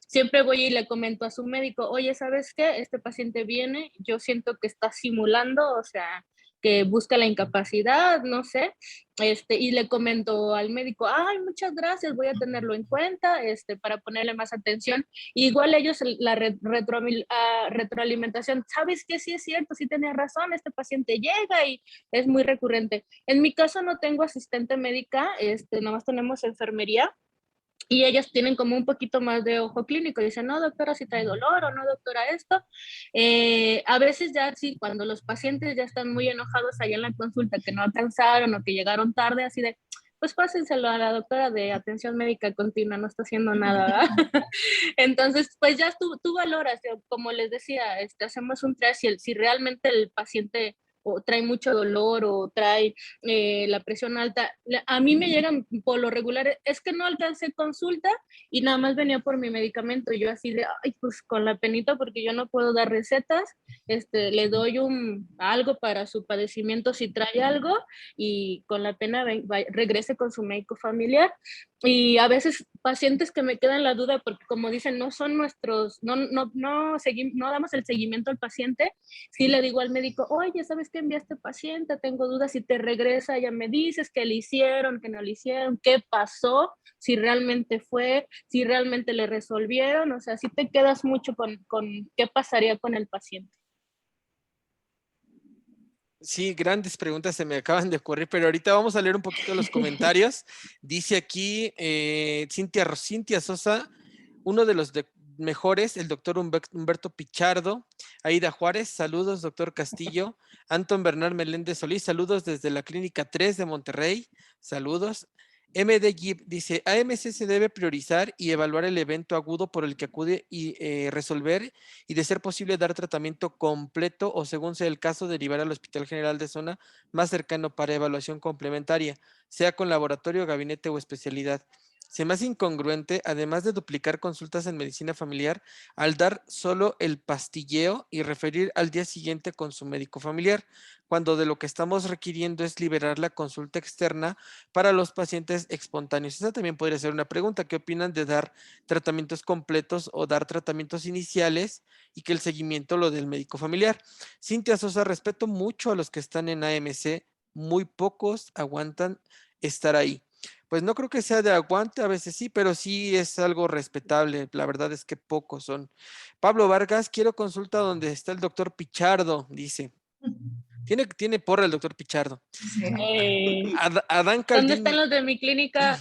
siempre voy y le comento a su médico, oye, ¿sabes qué? Este paciente viene, yo siento que está simulando, o sea, que busca la incapacidad, no sé, y le comento al médico, ay, muchas gracias, voy a tenerlo en cuenta, para ponerle más atención. Igual ellos retroalimentación, ¿sabes qué? Sí es cierto, sí tenía razón, este paciente llega y es muy recurrente. En mi caso no tengo asistente médica, nada más tenemos enfermería, y ellas tienen como un poquito más de ojo clínico. Dicen, no, doctora, si trae dolor o no, doctora, esto. A veces ya sí, cuando los pacientes ya están muy enojados allá en la consulta, que no alcanzaron o que llegaron tarde, así de, pues pásenselo a la doctora de atención médica continua, no está haciendo nada, ¿verdad? Entonces, pues ya tú valoras, como les decía, hacemos un test si realmente el paciente o trae mucho dolor o trae la presión alta. A mí me llegan por lo regular, es que no alcancé consulta y nada más venía por mi medicamento. Yo así de, ay, pues con la penita porque yo no puedo dar recetas, le doy algo para su padecimiento si trae algo y con la pena regrese con su médico familiar. Y a veces pacientes que me quedan la duda porque como dicen, no son nuestros, no damos el seguimiento al paciente, sí le digo al médico, oye, ¿sabes qué enviaste paciente? Tengo dudas, si te regresa ya me dices qué le hicieron, qué no le hicieron, qué pasó, si realmente fue, si realmente le resolvieron, o sea, si te quedas mucho con qué pasaría con el paciente. Sí, grandes preguntas se me acaban de ocurrir, pero ahorita vamos a leer un poquito los comentarios. Dice aquí Cintia Sosa, uno de los mejores, el doctor Humberto Pichardo, Aida Juárez, saludos, doctor Castillo, Anton Bernal Meléndez Solís, saludos desde la Clínica 3 de Monterrey, saludos. MD Gib dice, AMC se debe priorizar y evaluar el evento agudo por el que acude y resolver y de ser posible dar tratamiento completo o según sea el caso derivar al Hospital General de Zona más cercano para evaluación complementaria, sea con laboratorio, gabinete o especialidad. Se me hace incongruente, además de duplicar consultas en medicina familiar, al dar solo el pastilleo y referir al día siguiente con su médico familiar, cuando de lo que estamos requiriendo es liberar la consulta externa para los pacientes espontáneos. Esa también podría ser una pregunta. ¿Qué opinan de dar tratamientos completos o dar tratamientos iniciales y que el seguimiento lo del médico familiar? Cintia Sosa, respeto mucho a los que están en AMC, muy pocos aguantan estar ahí. Pues no creo que sea de aguante, a veces sí, pero sí es algo respetable. La verdad es que pocos son. Pablo Vargas, quiero consulta donde está el doctor Pichardo, dice. Tiene porra el doctor Pichardo. Sí. Adán ¿Dónde Caldiño. están los de mi clínica?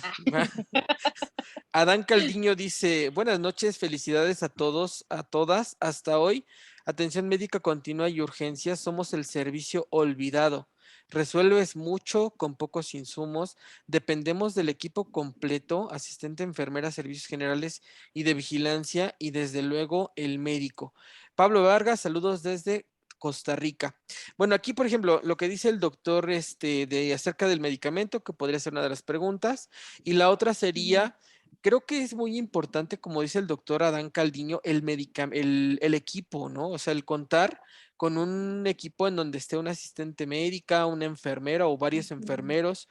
Adán Caldiño dice, buenas noches, felicidades a todos, a todas, hasta hoy. Atención médica continua y urgencias, somos el servicio olvidado. Resuelves mucho con pocos insumos, dependemos del equipo completo, asistente, enfermera, servicios generales y de vigilancia y desde luego el médico. Pablo Vargas, saludos desde Costa Rica. Bueno, aquí, por ejemplo, lo que dice el doctor de acerca del medicamento, que podría ser una de las preguntas, y la otra sería, creo que es muy importante, como dice el doctor Adán Caldiño, el equipo, ¿no? O sea, el contar con un equipo en donde esté una asistente médica, una enfermera o varios enfermeros,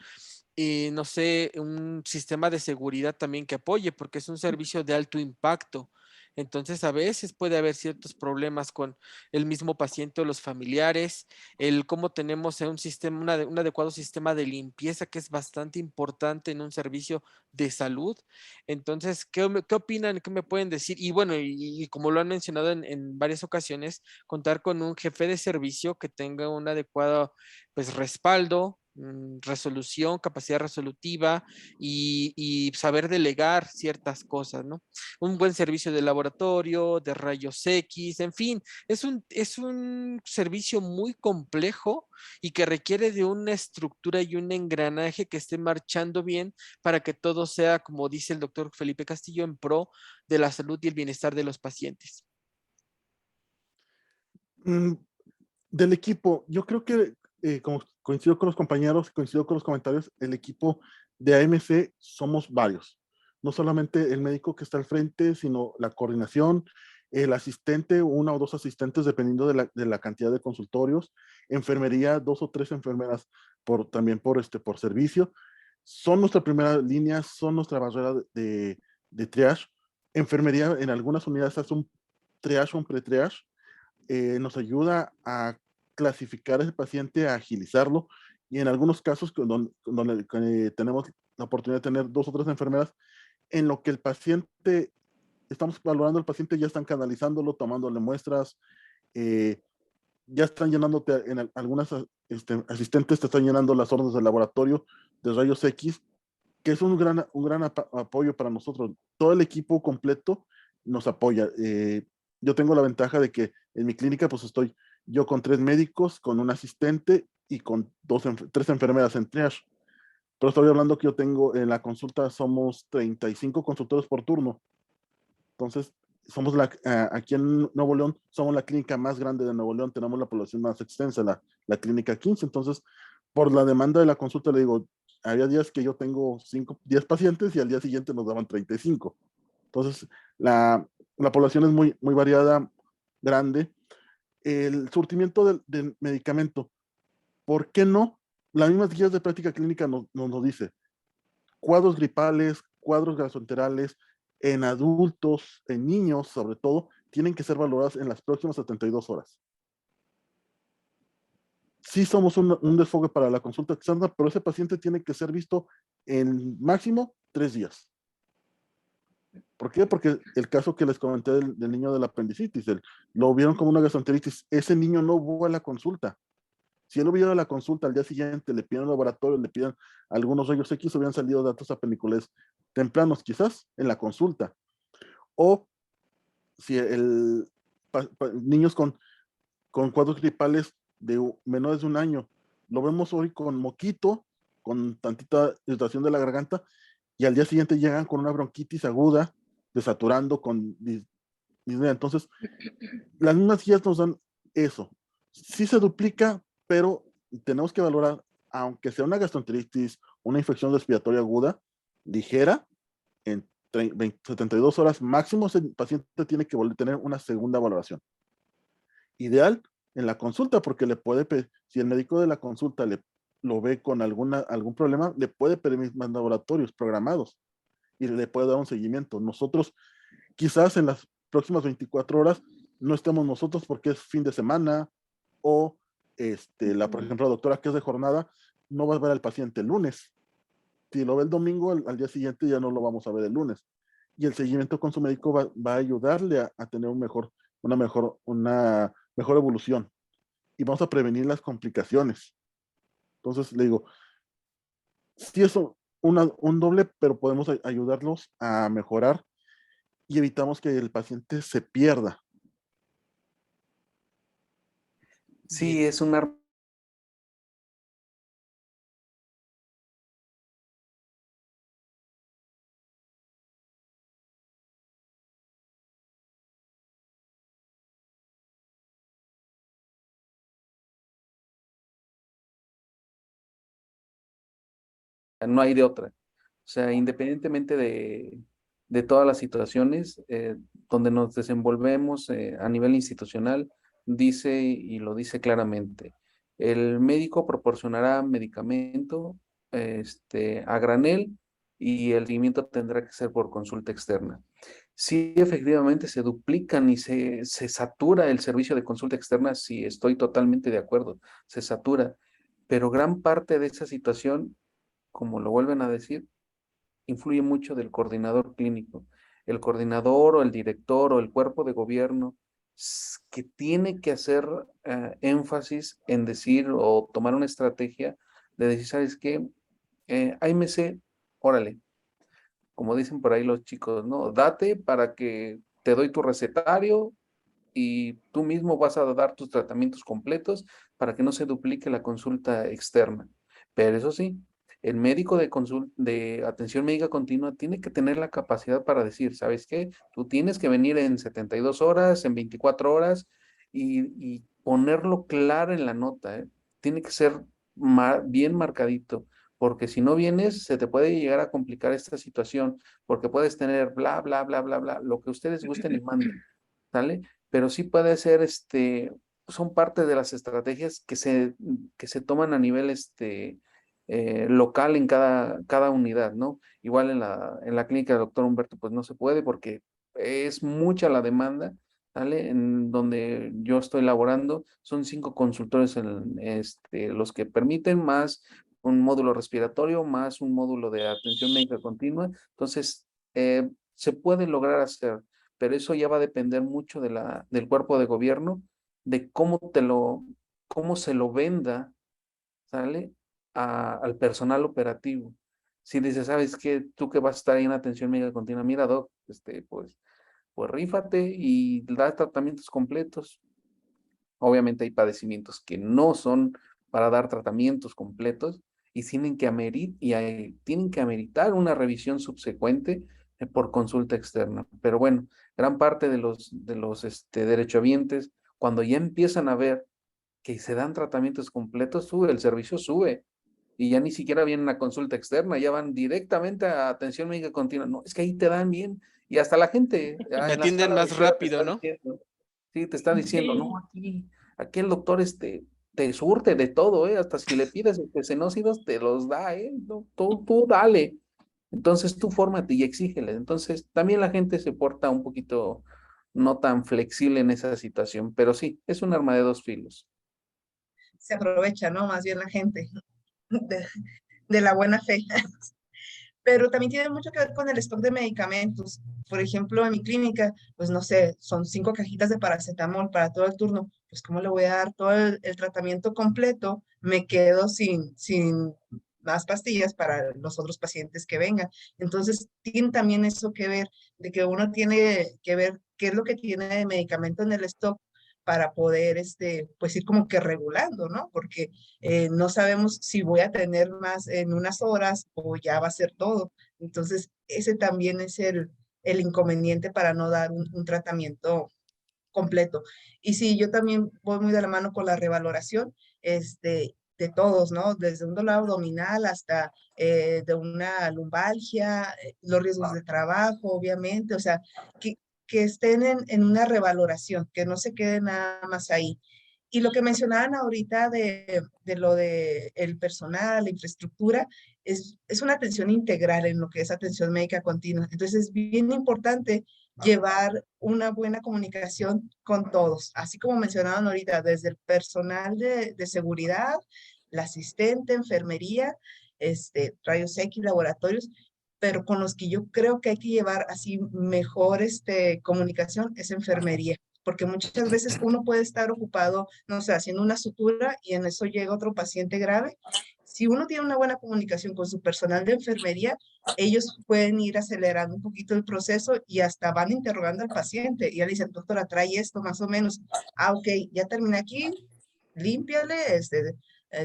y no sé, un sistema de seguridad también que apoye, porque es un servicio de alto impacto. Entonces, a veces puede haber ciertos problemas con el mismo paciente o los familiares, el cómo tenemos un sistema, un adecuado sistema de limpieza que es bastante importante en un servicio de salud. Entonces, ¿qué opinan? ¿Qué me pueden decir? Y bueno, y como lo han mencionado en varias ocasiones, contar con un jefe de servicio que tenga un adecuado pues respaldo, resolución, capacidad resolutiva y saber delegar ciertas cosas, ¿no? Un buen servicio de laboratorio, de rayos X, en fin, es un servicio muy complejo y que requiere de una estructura y un engranaje que esté marchando bien para que todo sea, como dice el doctor Felipe Castillo, en pro de la salud y el bienestar de los pacientes. Mm, Del equipo, yo creo que, como coincido con los compañeros, coincido con los comentarios, el equipo de AMC somos varios. No solamente el médico que está al frente, sino la coordinación, el asistente, una o dos asistentes, dependiendo de la cantidad de consultorios, enfermería, 2 o 3 enfermeras también por servicio. Son nuestra primera línea, son nuestra barrera de triage. Enfermería en algunas unidades hace un triage, un pre-triage, nos ayuda a clasificar a ese paciente, a agilizarlo, y en algunos casos donde tenemos la oportunidad de tener 2 o 3 enfermeras, en lo que el paciente, estamos valorando al paciente, ya están canalizándolo, tomándole muestras, eh, ya están llenándote, algunas asistentes te están llenando las órdenes del laboratorio de rayos X, que es un gran apoyo para nosotros. Todo el equipo completo nos apoya. Yo tengo la ventaja de que en mi clínica pues estoy yo con 3 médicos, con un asistente y con 3 enfermeras en triage. Pero estoy hablando que yo tengo en la consulta, somos 35 consultores por turno. Entonces, somos aquí en Nuevo León, somos la clínica más grande de Nuevo León, tenemos la población más extensa, la clínica 15. Entonces, por la demanda de la consulta, le digo, había días que yo tengo 10 pacientes y al día siguiente nos daban 35. Entonces, la población es muy variada, grande. El surtimiento del medicamento, ¿por qué no? Las mismas guías de práctica clínica nos dice, cuadros gripales, cuadros gastroenterales, en adultos, en niños sobre todo, tienen que ser valorados en las próximas 72 horas. Sí somos un desfogue para la consulta externa, pero ese paciente tiene que ser visto en máximo 3 días. ¿Por qué? Porque el caso que les comenté del niño de la apendicitis, lo vieron como una gastroenteritis, ese niño no fue a la consulta. Si él hubiera ido a la consulta al día siguiente, le piden laboratorio, le piden algunos rayos X, hubieran salido datos apendiculares tempranos, quizás en la consulta. O si niños con cuadros gripales de menores de 1 año, lo vemos hoy con moquito, con tantita irritación de la garganta, y al día siguiente llegan con una bronquitis aguda, desaturando con disnea. Entonces, las mismas guías nos dan eso. Sí se duplica, pero tenemos que valorar, aunque sea una gastroenteritis, una infección respiratoria aguda, ligera, en 72 horas máximo, el paciente tiene que tener una segunda valoración. Ideal en la consulta, porque si el médico de la consulta lo ve con algún problema, le puede pedir más laboratorios programados y le puede dar un seguimiento. Nosotros, quizás en las próximas 24 horas, no estemos nosotros porque es fin de semana, o por ejemplo, la doctora que es de jornada, no va a ver al paciente el lunes. Si lo ve el domingo, al día siguiente ya no lo vamos a ver el lunes. Y el seguimiento con su médico va a ayudarle a tener una mejor evolución. y vamos a prevenir las complicaciones. Entonces, le digo, sí es un doble, pero podemos ayudarlos a mejorar y evitamos que el paciente se pierda. Sí, Bien. es un arma. No hay de otra. O sea, independientemente de todas las situaciones donde nos desenvolvemos a nivel institucional, dice y lo dice claramente, el médico proporcionará medicamento a granel y el seguimiento tendrá que ser por consulta externa. Sí, efectivamente se duplican y se satura el servicio de consulta externa, sí, estoy totalmente de acuerdo, se satura, pero gran parte de esa situación, como lo vuelven a decir, influye mucho del coordinador clínico. El coordinador o el director o el cuerpo de gobierno que tiene que hacer énfasis en decir o tomar una estrategia de decir, ¿sabes qué? AMC, órale, como dicen por ahí los chicos, ¿no? Date para que te doy tu recetario y tú mismo vas a dar tus tratamientos completos para que no se duplique la consulta externa. Pero eso sí, el médico de atención médica continua tiene que tener la capacidad para decir, ¿sabes qué? Tú tienes que venir en 72 horas, en 24 horas y ponerlo claro en la nota, ¿eh? Tiene que ser bien marcadito, porque si no vienes, se te puede llegar a complicar esta situación, porque puedes tener bla, bla, bla, bla, bla, lo que ustedes gusten y manden, ¿sale? Pero sí puede ser, son parte de las estrategias que se toman a nivel local en cada unidad, ¿no? Igual en la clínica del doctor Humberto, pues no se puede porque es mucha la demanda, ¿sale? En donde yo estoy laborando, son 5 consultores los que permiten, más un módulo respiratorio, más un módulo de atención médica continua. Entonces, se puede lograr hacer, pero eso ya va a depender mucho del cuerpo de gobierno, de cómo se lo venda, ¿sale? Al personal operativo. Si dices, ¿sabes qué? Tú que vas a estar ahí en atención médica continua, mira, doc, pues rífate y da tratamientos completos. Obviamente hay padecimientos que no son para dar tratamientos completos y tienen que ameritar una revisión subsecuente por consulta externa. Pero bueno, gran parte de los derechohabientes, cuando ya empiezan a ver que se dan tratamientos completos, el servicio sube y ya ni siquiera vienen a consulta externa, ya van directamente a atención médica continua. No, es que ahí te dan bien y hasta la gente Me en la atienden sala de más espera te rápido, está ¿no? diciendo, sí, te está diciendo, no, Sí. aquí el doctor te surte de todo, hasta si le pides senócidos te los da, no, tú dale. Entonces tú fórmate y exígele. Entonces también la gente se porta un poquito no tan flexible en esa situación, pero sí, es un arma de dos filos. Se aprovecha, ¿no? Más bien la gente de, de la buena fe. Pero también tiene mucho que ver con el stock de medicamentos. Por ejemplo, en mi clínica, pues no sé, son 5 cajitas de paracetamol para todo el turno. Pues ¿cómo le voy a dar todo el tratamiento completo? Me quedo sin más pastillas para los otros pacientes que vengan. Entonces, tiene también eso que ver, de que uno tiene que ver qué es lo que tiene de medicamento en el stock para poder, pues ir como que regulando, ¿no? Porque no sabemos si voy a tener más en unas horas o ya va a ser todo. Entonces, ese también es el inconveniente para no dar un tratamiento completo. Y sí, yo también voy muy de la mano con la revaloración, de todos, ¿no? Desde un dolor abdominal hasta de una lumbalgia, los riesgos de trabajo, obviamente, o sea, que estén en una revaloración, que no se quede nada más ahí. Y lo que mencionaban ahorita de lo de el personal, la infraestructura, es una atención integral en lo que es atención médica continua. Entonces es bien importante llevar una buena comunicación con todos, así como mencionaban ahorita, desde el personal de seguridad, la asistente, enfermería, rayos X, laboratorios, pero con los que yo creo que hay que llevar así mejor comunicación es enfermería, porque muchas veces uno puede estar ocupado, no sé, haciendo una sutura y en eso llega otro paciente grave. Si uno tiene una buena comunicación con su personal de enfermería, ellos pueden ir acelerando un poquito el proceso y hasta van interrogando al paciente. Y ya le dicen, doctora, trae esto más o menos. Ah, ok, ya terminé aquí, límpiale,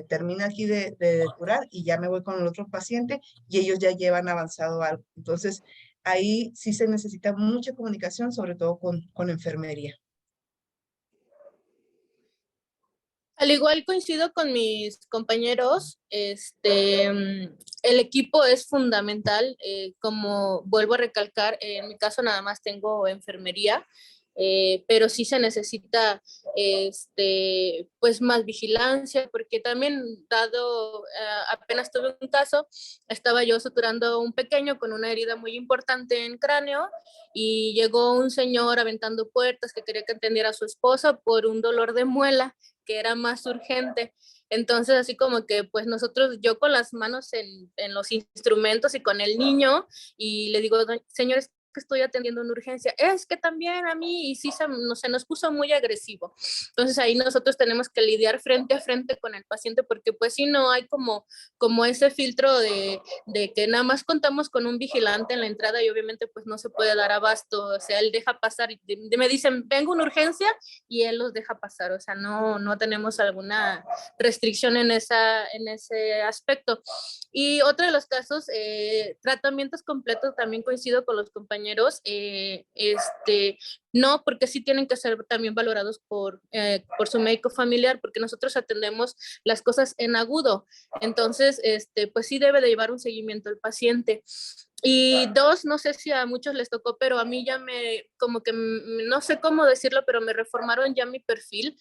termina aquí de curar y ya me voy con el otro paciente y ellos ya llevan avanzado algo. Entonces, ahí sí se necesita mucha comunicación, sobre todo con enfermería. Al igual coincido con mis compañeros, el equipo es fundamental, como vuelvo a recalcar, en mi caso nada más tengo enfermería, pero sí se necesita pues más vigilancia, porque también dado, apenas tuve un caso, estaba yo suturando a un pequeño con una herida muy importante en cráneo y llegó un señor aventando puertas que quería que atendiera a su esposa por un dolor de muela que era más urgente. Entonces, así como que, pues nosotros, yo con las manos en los instrumentos y con el niño, y le digo, señores, que estoy atendiendo una urgencia, es que también a mí, y sí se nos puso muy agresivo. Entonces ahí nosotros tenemos que lidiar frente a frente con el paciente, porque pues si no hay como ese filtro de que nada más contamos con un vigilante en la entrada y obviamente pues no se puede dar abasto, o sea, él deja pasar, y me dicen, vengo una urgencia, y él los deja pasar, o sea, no tenemos alguna restricción en ese aspecto. Y otro de los casos, tratamientos completos, también coincido con los compañeros, no, porque sí tienen que ser también valorados por su médico familiar, porque nosotros atendemos las cosas en agudo, entonces, pues sí debe de llevar un seguimiento el paciente. Y dos, no sé si a muchos les tocó, pero a mí ya como que, no sé cómo decirlo, pero me reformaron ya mi perfil.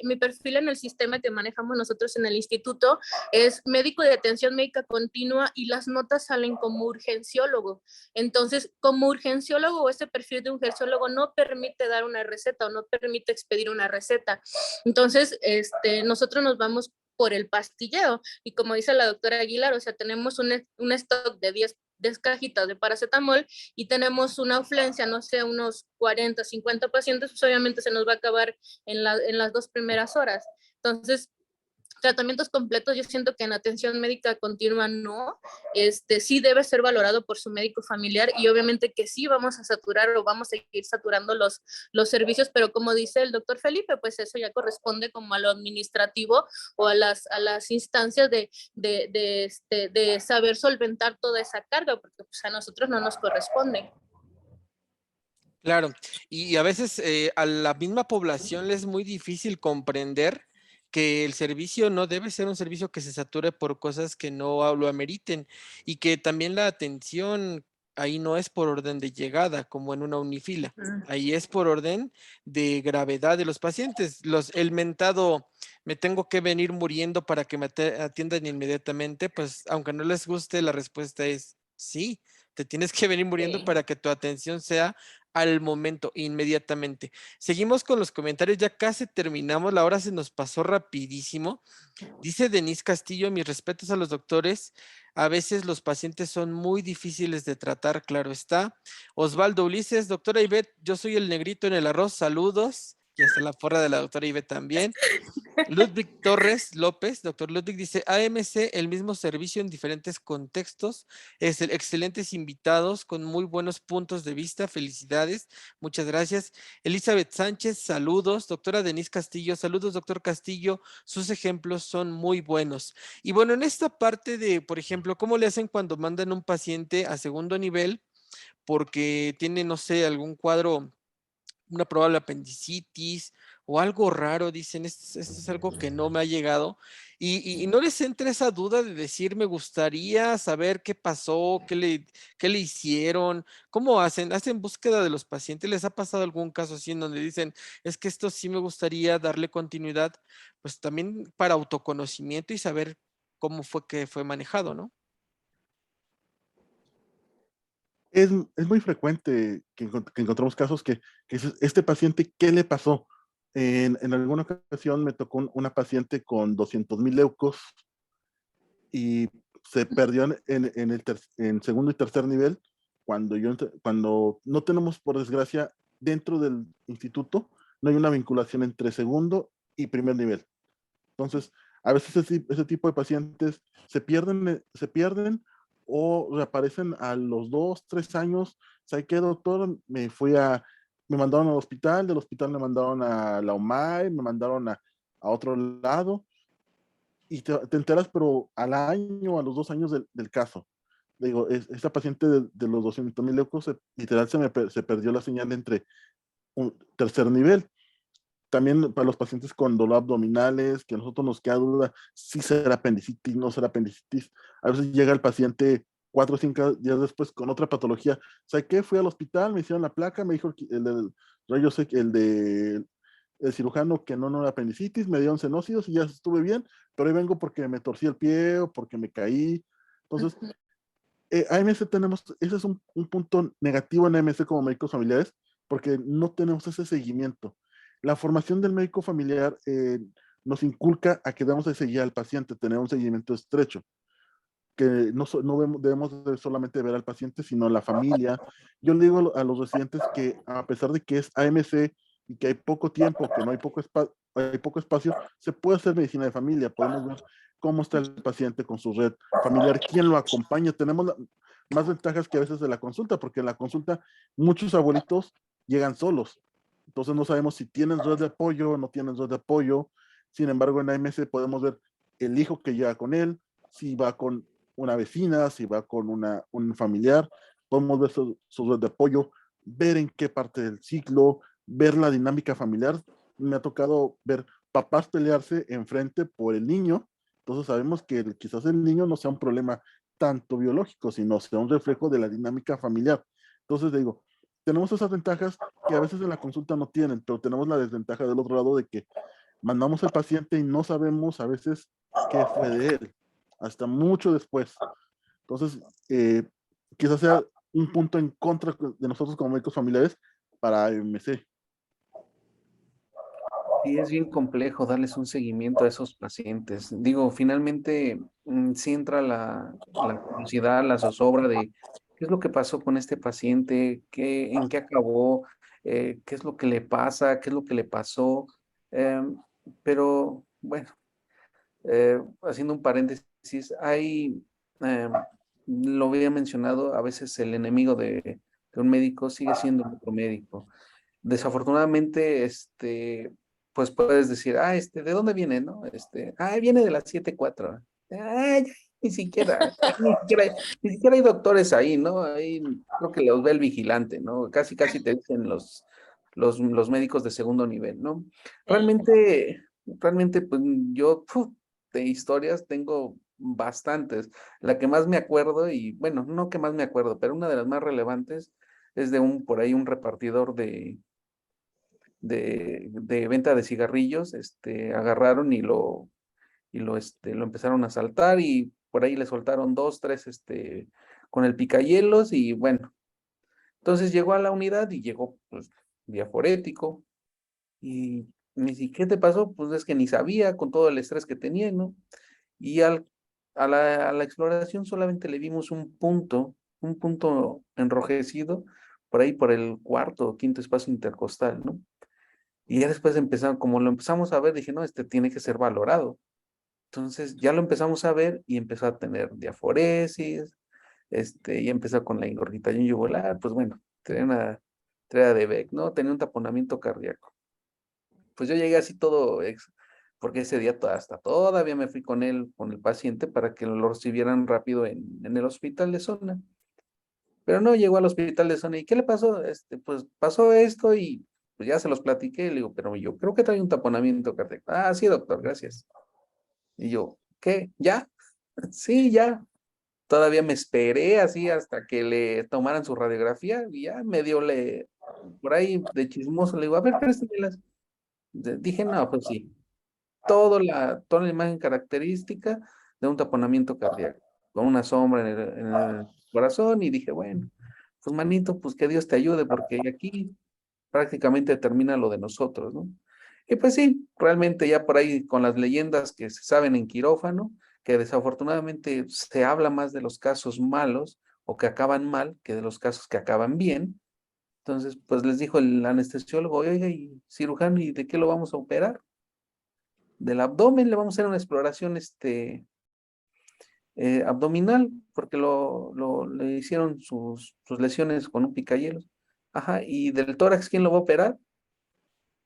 Mi perfil en el sistema que manejamos nosotros en el instituto es médico de atención médica continua y las notas salen como urgenciólogo. Entonces, como urgenciólogo, ese perfil de urgenciólogo no permite dar una receta o no permite expedir una receta. Entonces, nosotros nos vamos por el pastilleo y como dice la doctora Aguilar, o sea, tenemos un stock de 10 cajitas de paracetamol y tenemos una afluencia, no sé, unos 40, 50 pacientes, pues obviamente se nos va a acabar en las 2 primeras horas. Entonces, tratamientos completos, yo siento que en atención médica continua no, sí debe ser valorado por su médico familiar y obviamente que sí vamos a saturar o vamos a seguir saturando los servicios, pero como dice el doctor Felipe, pues eso ya corresponde como a lo administrativo o a las instancias de saber solventar toda esa carga, porque pues, a nosotros no nos corresponde. Claro, y a veces a la misma población le es muy difícil comprender que el servicio no debe ser un servicio que se sature por cosas que no lo ameriten y que también la atención ahí no es por orden de llegada, como en una unifila, ahí es por orden de gravedad de los pacientes. El mentado, me tengo que venir muriendo para que me atiendan inmediatamente, pues aunque no les guste, la respuesta es sí, te tienes que venir muriendo para que tu atención sea al momento, inmediatamente. Seguimos con los comentarios, ya casi terminamos, la hora se nos pasó rapidísimo. Dice Denise Castillo, mis respetos a los doctores, a veces los pacientes son muy difíciles de tratar, claro está. Osvaldo Ulises, doctora Ivette, yo soy el negrito en el arroz, saludos. Y hasta la porra de la doctora Ivette también. Ludwig Torres López, doctor Ludwig dice, AMC, el mismo servicio en diferentes contextos, excelentes invitados con muy buenos puntos de vista, felicidades, muchas gracias. Elizabeth Sánchez, saludos. Doctora Denise Castillo, saludos, doctor Castillo, sus ejemplos son muy buenos. Y bueno, en esta parte de, por ejemplo, ¿cómo le hacen cuando mandan un paciente a segundo nivel porque tiene, no sé, algún cuadro, una probable apendicitis o algo raro, dicen, esto es algo que no me ha llegado, y no les entra esa duda de decir, me gustaría saber qué pasó, qué le hicieron, cómo hacen búsqueda de los pacientes, ¿les ha pasado algún caso así en donde dicen, es que esto sí me gustaría darle continuidad, pues también para autoconocimiento y saber cómo fue que fue manejado, ¿no? Es muy frecuente que encontramos casos que dices, este paciente, ¿qué le pasó? En alguna ocasión me tocó una paciente con 200,000 leucos y se perdió en segundo y tercer nivel cuando no tenemos, por desgracia, dentro del instituto no hay una vinculación entre segundo y primer nivel. Entonces, a veces ese tipo de pacientes se pierden o reaparecen a los 2, 3 años. ¿Sabe qué, doctor? Me mandaron al hospital, del hospital me mandaron a la UMAE, me mandaron a otro lado, y te enteras, pero al año, a los 2 años del caso. Le digo, esta paciente de los 200,000 leucos, literal se perdió la señal entre un tercer nivel. También para los pacientes con dolor abdominales, que a nosotros nos queda duda si será apendicitis, no será apendicitis. A veces llega el paciente 4 o 5 días después con otra patología. ¿Sabe qué? Fui al hospital, me hicieron la placa, me dijo el del rayos X, el cirujano, que no era apendicitis, me dieron senócidos y ya estuve bien, pero hoy vengo porque me torcí el pie o porque me caí. Entonces, AMC ese es un punto negativo en AMC como médicos familiares, porque no tenemos ese seguimiento. La formación del médico familiar nos inculca a que debemos de seguir al paciente, tener un seguimiento estrecho, que no debemos de solamente ver al paciente, sino a la familia. Yo le digo a los residentes que, a pesar de que es AMC y que hay poco tiempo, que no hay hay poco espacio, se puede hacer medicina de familia. Podemos ver cómo está el paciente con su red familiar, quién lo acompaña. Tenemos más ventajas que a veces de la consulta, porque en la consulta muchos abuelitos llegan solos. Entonces no sabemos si tienen red de apoyo o no tienen red de apoyo. Sin embargo, en AMC podemos ver el hijo que llega con él, si va con una vecina, si va con un familiar. Podemos ver su red de apoyo, ver en qué parte del ciclo, ver la dinámica familiar. Me ha tocado ver papás pelearse enfrente por el niño. Entonces sabemos que quizás el niño no sea un problema tanto biológico, sino sea un reflejo de la dinámica familiar. Entonces digo, tenemos esas ventajas que a veces en la consulta no tienen, pero tenemos la desventaja del otro lado de que mandamos al paciente y no sabemos a veces qué fue de él, hasta mucho después. Entonces, quizás sea un punto en contra de nosotros como médicos familiares para AMC. Sí, es bien complejo darles un seguimiento a esos pacientes. Digo, finalmente sí entra la curiosidad, la zozobra de qué es lo que pasó con este paciente, en qué acabó, qué es lo que le pasa, qué es lo que le pasó. Em, pero bueno, haciendo un paréntesis, lo había mencionado, a veces el enemigo de un médico sigue siendo otro médico. Desafortunadamente, pues puedes decir, ¿de dónde viene, no? Viene de las 7:04. Ay, ni siquiera hay doctores ahí, ¿no? Ahí creo que los ve el vigilante, ¿no? Casi, casi te dicen los médicos de segundo nivel, ¿no? Realmente, pues yo, de historias tengo bastantes. La que más me acuerdo, y bueno, no que más me acuerdo, pero una de las más relevantes es de por ahí un repartidor de venta de cigarrillos. Agarraron y lo empezaron a asaltar, y por ahí le soltaron 2, 3, con el picayelos, y bueno, entonces llegó a la unidad y llegó, pues, diaforético, y me dice, ¿qué te pasó? Pues es que ni sabía, con todo el estrés que tenía, ¿no? Y a la exploración solamente le vimos un punto enrojecido, por ahí por el cuarto o quinto espacio intercostal, ¿no? Y ya después como lo empezamos a ver, dije, no, tiene que ser valorado. Entonces ya lo empezamos a ver y empezó a tener diaforesis, y empezó con la ingurgitación yugular, pues bueno, tenía una TREA de Beck, ¿no? Tenía un taponamiento cardíaco. Pues yo llegué así todo, porque ese día hasta todavía me fui con el paciente, para que lo recibieran rápido en el hospital de zona. Pero no, llegó al hospital de zona, ¿y qué le pasó? Pues pasó esto, y pues ya se los platiqué, y le digo, pero yo creo que trae un taponamiento cardíaco. Ah, sí, doctor, gracias. Y yo, ¿qué? ¿Ya? Sí, ya. Todavía me esperé así hasta que le tomaran su radiografía, y ya por ahí de chismoso, le digo, a ver, préstamelas. Dije, no, pues sí, toda la imagen característica de un taponamiento cardíaco, con una sombra en el corazón, y dije, bueno, pues manito, pues que Dios te ayude, porque aquí prácticamente termina lo de nosotros, ¿no? Y pues sí, realmente ya por ahí con las leyendas que se saben en quirófano, que desafortunadamente se habla más de los casos malos o que acaban mal que de los casos que acaban bien. Entonces, pues les dijo el anestesiólogo, oiga, y cirujano, ¿y de qué lo vamos a operar? Del abdomen, le vamos a hacer una exploración abdominal, porque le hicieron sus lesiones con un picayelos. Ajá, ¿y del tórax quién lo va a operar?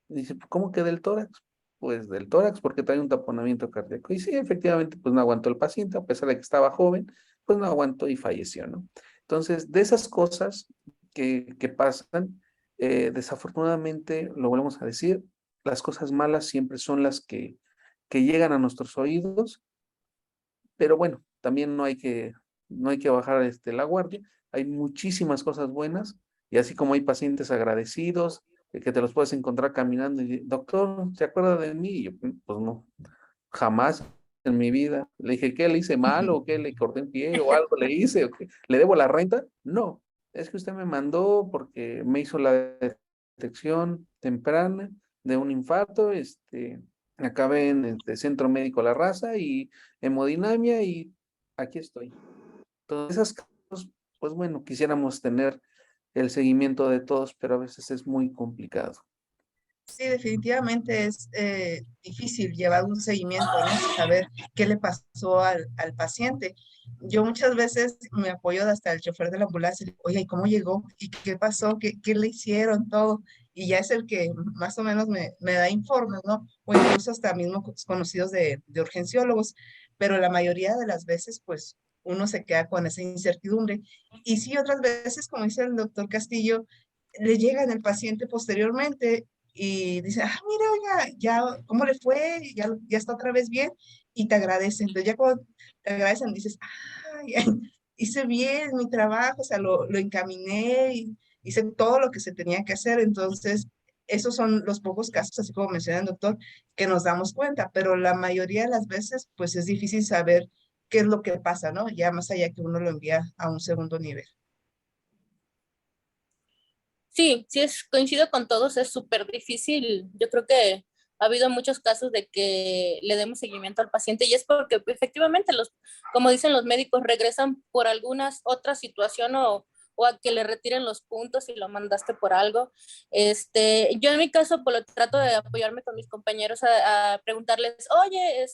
Y dice, "Pues, ¿cómo que del tórax? Pues del tórax, porque trae un taponamiento cardíaco. Y sí, efectivamente, pues no aguantó el paciente, a pesar de que estaba joven, pues no aguantó y falleció, ¿no? Entonces, de esas cosas que pasan, desafortunadamente, lo volvemos a decir, las cosas malas siempre son las que llegan a nuestros oídos, pero bueno, también no hay que bajar la guardia. Hay muchísimas cosas buenas y así como hay pacientes agradecidos, que te los puedes encontrar caminando y, doctor, ¿se acuerda de mí? Y yo, pues no, jamás en mi vida. Le dije, ¿qué le hice mal o qué le corté un pie o algo le hice? ¿O qué? ¿Le debo la renta? No, es que usted me mandó porque me hizo la detección temprana de un infarto, acabé en el Centro Médico La Raza y hemodinamia y aquí estoy. Todas esas cosas, pues bueno, quisiéramos tener el seguimiento de todos, pero a veces es muy complicado. Sí, definitivamente es difícil llevar un seguimiento, ¿no? Saber qué le pasó al paciente. Yo muchas veces me apoyo hasta el chofer de la ambulancia. Oye, ¿y cómo llegó? ¿Y qué pasó? ¿Qué le hicieron? Todo. Y ya es el que más o menos me da informes, ¿no? O incluso hasta mismo conocidos de urgenciólogos. Pero la mayoría de las veces, pues, uno se queda con esa incertidumbre. Y sí, otras veces, como dice el doctor Castillo, le llega en el paciente posteriormente y dice, ah, mira, oiga, ya, ¿cómo le fue? Ya está otra vez bien y te agradecen. Entonces ya cuando te agradecen dices, ah, ya, hice bien mi trabajo, o sea, lo encaminé y hice todo lo que se tenía que hacer. Entonces, esos son los pocos casos, así como menciona el doctor, que nos damos cuenta, pero la mayoría de las veces, pues es difícil saber qué es lo que pasa, ¿no? Ya más allá que uno lo envía a un segundo nivel. Sí, sí, coincido con todos, es súper difícil. Yo creo que ha habido muchos casos de que le demos seguimiento al paciente y es porque efectivamente como dicen los médicos, regresan por alguna otra situación o a que le retiren los puntos y lo mandaste por algo. Yo en mi caso, pues lo trato de apoyarme con mis compañeros a preguntarles, oye,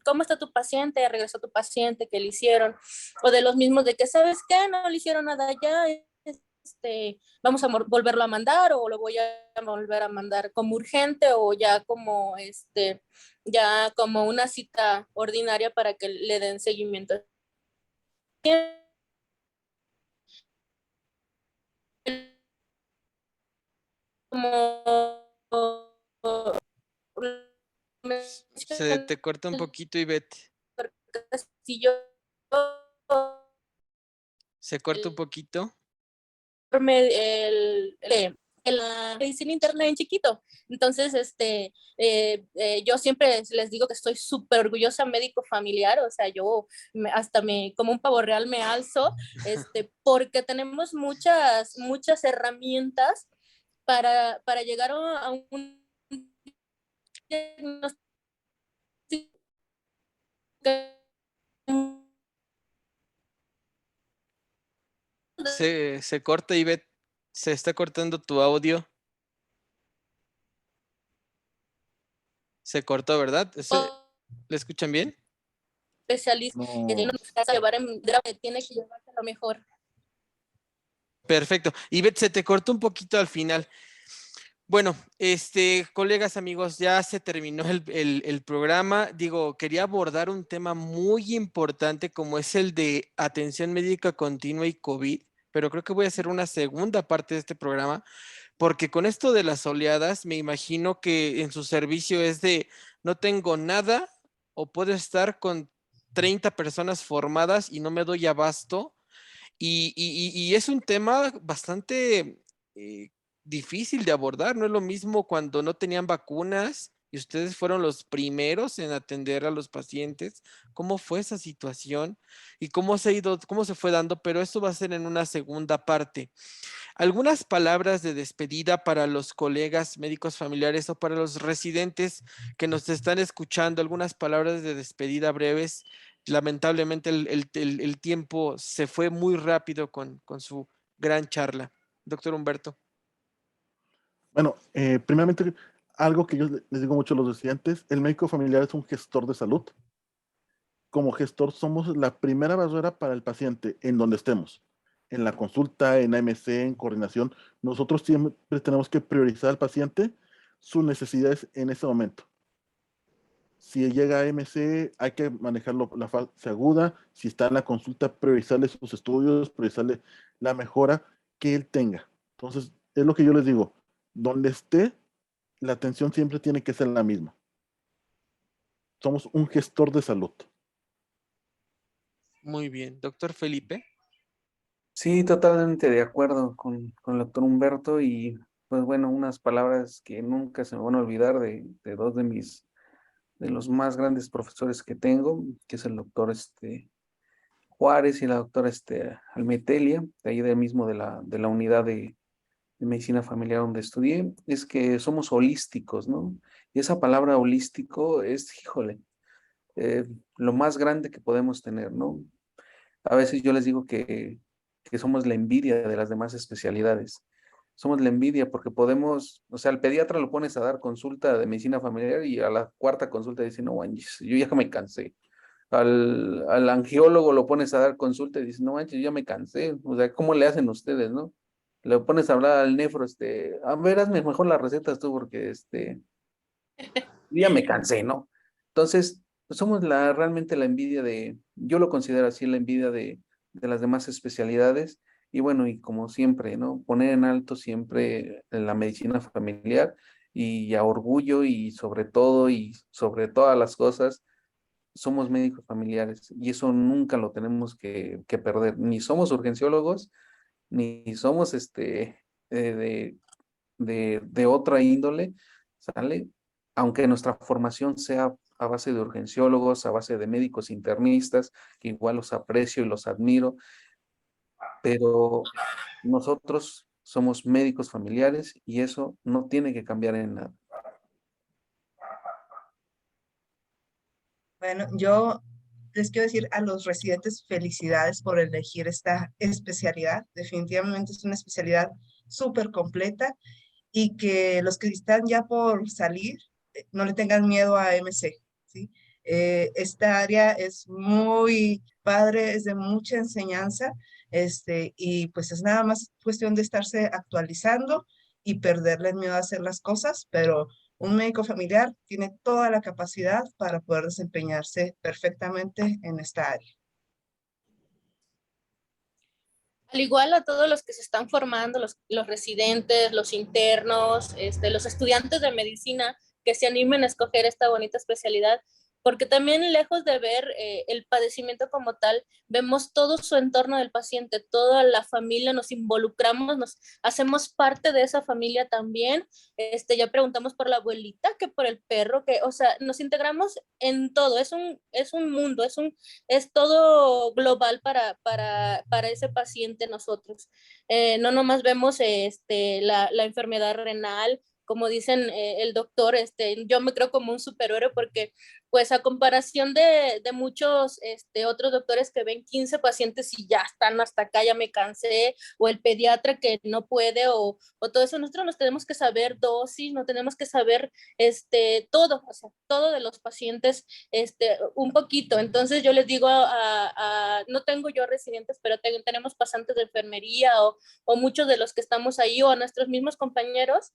¿cómo está tu paciente? ¿Regresó tu paciente? ¿Qué le hicieron? O de los mismos de que, ¿sabes qué? No le hicieron nada ya, vamos a volverlo a mandar o lo voy a volver a mandar como urgente o ya como una cita ordinaria para que le den seguimiento. Como Se te corta un poquito, Ivette. si yo Se corta un poquito. La medicina interna en chiquito. Entonces, yo siempre les digo que estoy súper orgullosa médico familiar, o sea, yo como un pavo real me alzo, porque tenemos muchas herramientas para llegar a un diagnóstico Se corta, Ivette. Se está cortando tu audio. Se cortó, ¿verdad? ¿Le escuchan bien? especialista que tiene No, que llevar tiene que llevarse lo mejor. Perfecto. Ivette, se te cortó un poquito al final. Bueno, colegas, amigos, ya se terminó el programa. Digo, quería abordar un tema muy importante como es el de atención médica continua y COVID, pero creo que voy a hacer una segunda parte de este programa, porque con esto de las oleadas, me imagino que en su servicio es de no tengo nada o puedo estar con 30 personas formadas y no me doy abasto. Y es un tema bastante difícil de abordar, no es lo mismo cuando no tenían vacunas y ustedes fueron los primeros en atender a los pacientes. ¿Cómo fue esa situación y cómo se fue dando? Pero eso va a ser en una segunda parte. Algunas palabras de despedida para los colegas médicos familiares o para los residentes que nos están escuchando, algunas palabras de despedida breves. Lamentablemente el tiempo se fue muy rápido con su gran charla. doctor Humberto? Bueno, primeramente, algo que yo les digo mucho a los estudiantes, el médico familiar es un gestor de salud. Como gestor somos la primera barrera para el paciente en donde estemos. En la consulta, en AMC, en coordinación, nosotros siempre tenemos que priorizar al paciente sus necesidades en ese momento. Si llega a AMC, hay que manejarlo la fase aguda. Si está en la consulta, priorizarle sus estudios, priorizarle la mejora que él tenga. Entonces, es lo que yo les digo. Donde esté, la atención siempre tiene que ser la misma. Somos un gestor de salud. Muy bien. Doctor Felipe. Sí, totalmente de acuerdo con el doctor Humberto y pues bueno, unas palabras que nunca se me van a olvidar de dos de los más grandes profesores que tengo, que es el doctor Juárez y la doctora Almetelia, de ahí de mismo de la unidad de medicina familiar donde estudié, es que somos holísticos, ¿no? Y esa palabra holístico es, híjole, lo más grande que podemos tener, ¿no? A veces yo les digo que somos la envidia de las demás especialidades. Somos la envidia porque podemos, o sea, al pediatra lo pones a dar consulta de medicina familiar y a la cuarta consulta dice, no, manches, yo ya me cansé. Al angiólogo lo pones a dar consulta y dice, no manches, yo ya me cansé. O sea, ¿cómo le hacen ustedes, no? Le pones a hablar al nefro, a ver, hazme mejor las recetas tú porque yo ya me cansé, ¿no? Entonces, pues somos realmente la envidia yo lo considero así, la envidia de las demás especialidades. Y bueno, y como siempre, ¿no? Poner en alto siempre la medicina familiar y a orgullo y sobre todas las cosas, somos médicos familiares y eso nunca lo tenemos que perder. Ni somos urgenciólogos, ni somos de otra índole, ¿sale? Aunque nuestra formación sea a base de urgenciólogos, a base de médicos internistas, que igual los aprecio y los admiro, pero nosotros somos médicos familiares y eso no tiene que cambiar en nada. Bueno, yo les quiero decir a los residentes felicidades por elegir esta especialidad. Definitivamente es una especialidad súper completa y que los que están ya por salir no le tengan miedo a MC, ¿sí? Esta área es muy padre, es de mucha enseñanza, y pues es nada más cuestión de estarse actualizando y perderle el miedo a hacer las cosas, pero un médico familiar tiene toda la capacidad para poder desempeñarse perfectamente en esta área. Al igual a todos los que se están formando, los residentes, los internos, los estudiantes de medicina que se animen a escoger esta bonita especialidad, porque también lejos de ver el padecimiento como tal, vemos todo su entorno del paciente, toda la familia, nos involucramos, nos hacemos parte de esa familia también. Ya preguntamos por la abuelita, que por el perro, que, o sea, nos integramos en todo, es un mundo, es todo global para ese paciente nosotros. No nomás vemos la enfermedad renal, como dicen el doctor, yo me creo como un superhéroe porque pues a comparación de muchos otros doctores que ven 15 pacientes y ya están hasta acá, ya me cansé, o el pediatra que no puede, o todo eso, nosotros nos tenemos que saber dosis, no tenemos que saber todo, o sea, todo de los pacientes, un poquito. Entonces yo les digo, no tengo yo residentes, pero tenemos pasantes de enfermería o muchos de los que estamos ahí o a nuestros mismos compañeros,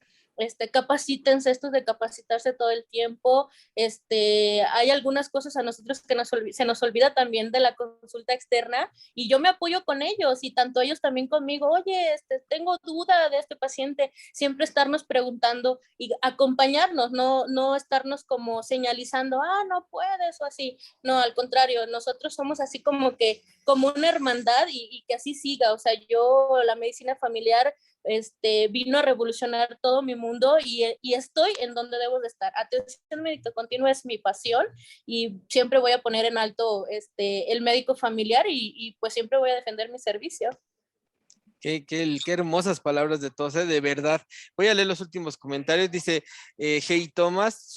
capacítense, estos de capacitarse todo el tiempo. Hay algunas cosas a nosotros que se nos olvida también de la consulta externa y yo me apoyo con ellos y tanto ellos también conmigo, oye, tengo duda de este paciente, siempre estarnos preguntando y acompañarnos, no estarnos como señalizando, no puedes o así, no, al contrario, nosotros somos así como una hermandad y que así siga, o sea, la medicina familiar vino a revolucionar todo mi mundo y estoy en donde debo de estar. Atención médica continua es mi pasión y siempre voy a poner en alto el médico familiar y pues siempre voy a defender mi servicio. Qué hermosas palabras de todos, de verdad. Voy a leer los últimos comentarios. Dice, hey Thomas,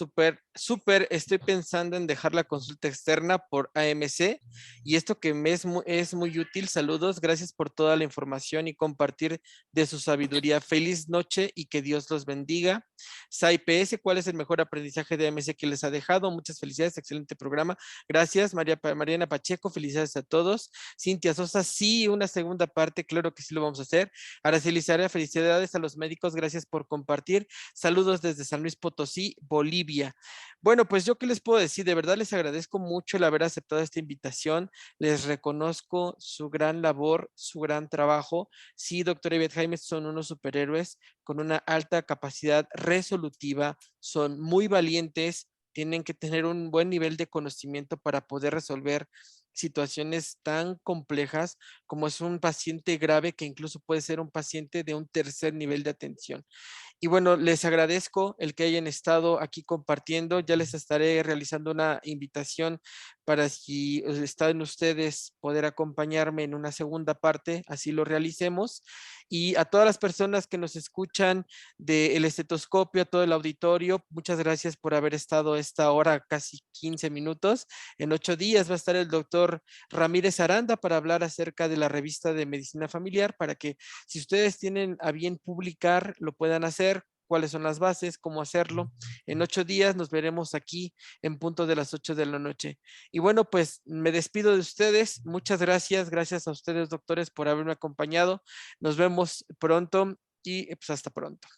súper, estoy pensando en dejar la consulta externa por AMC y esto que me es muy útil. Saludos, gracias por toda la información y compartir de su sabiduría. Feliz noche y que Dios los bendiga. Sai PS, ¿cuál es el mejor aprendizaje de AMC que les ha dejado? Muchas felicidades, excelente programa. Gracias, Mariana Pacheco, felicidades a todos. Cintia Sosa, sí, una segunda parte, claro que sí lo vamos a hacer. Araceli Sara, felicidades a los médicos, gracias por compartir. Saludos desde San Luis Potosí, Bolivia. Bueno, pues yo qué les puedo decir, de verdad les agradezco mucho el haber aceptado esta invitación, les reconozco su gran labor, su gran trabajo. Sí, doctora Ivette Jaimes, son unos superhéroes con una alta capacidad resolutiva, son muy valientes, tienen que tener un buen nivel de conocimiento para poder resolver situaciones tan complejas como es un paciente grave que incluso puede ser un paciente de un tercer nivel de atención. Y bueno, les agradezco el que hayan estado aquí compartiendo. Ya les estaré realizando una invitación para si están ustedes poder acompañarme en una segunda parte, así lo realicemos. Y a todas las personas que nos escuchan del estetoscopio, a todo el auditorio, muchas gracias por haber estado esta hora, casi 15 minutos. En 8 días va a estar el doctor Ramírez Aranda para hablar acerca de la revista de medicina familiar, para que si ustedes tienen a bien publicar, lo puedan hacer, cuáles son las bases, cómo hacerlo. En 8 días nos veremos aquí en punto de las 8 de la noche. Y bueno, pues me despido de ustedes. Muchas gracias. Gracias a ustedes, doctores, por haberme acompañado. Nos vemos pronto y pues hasta pronto.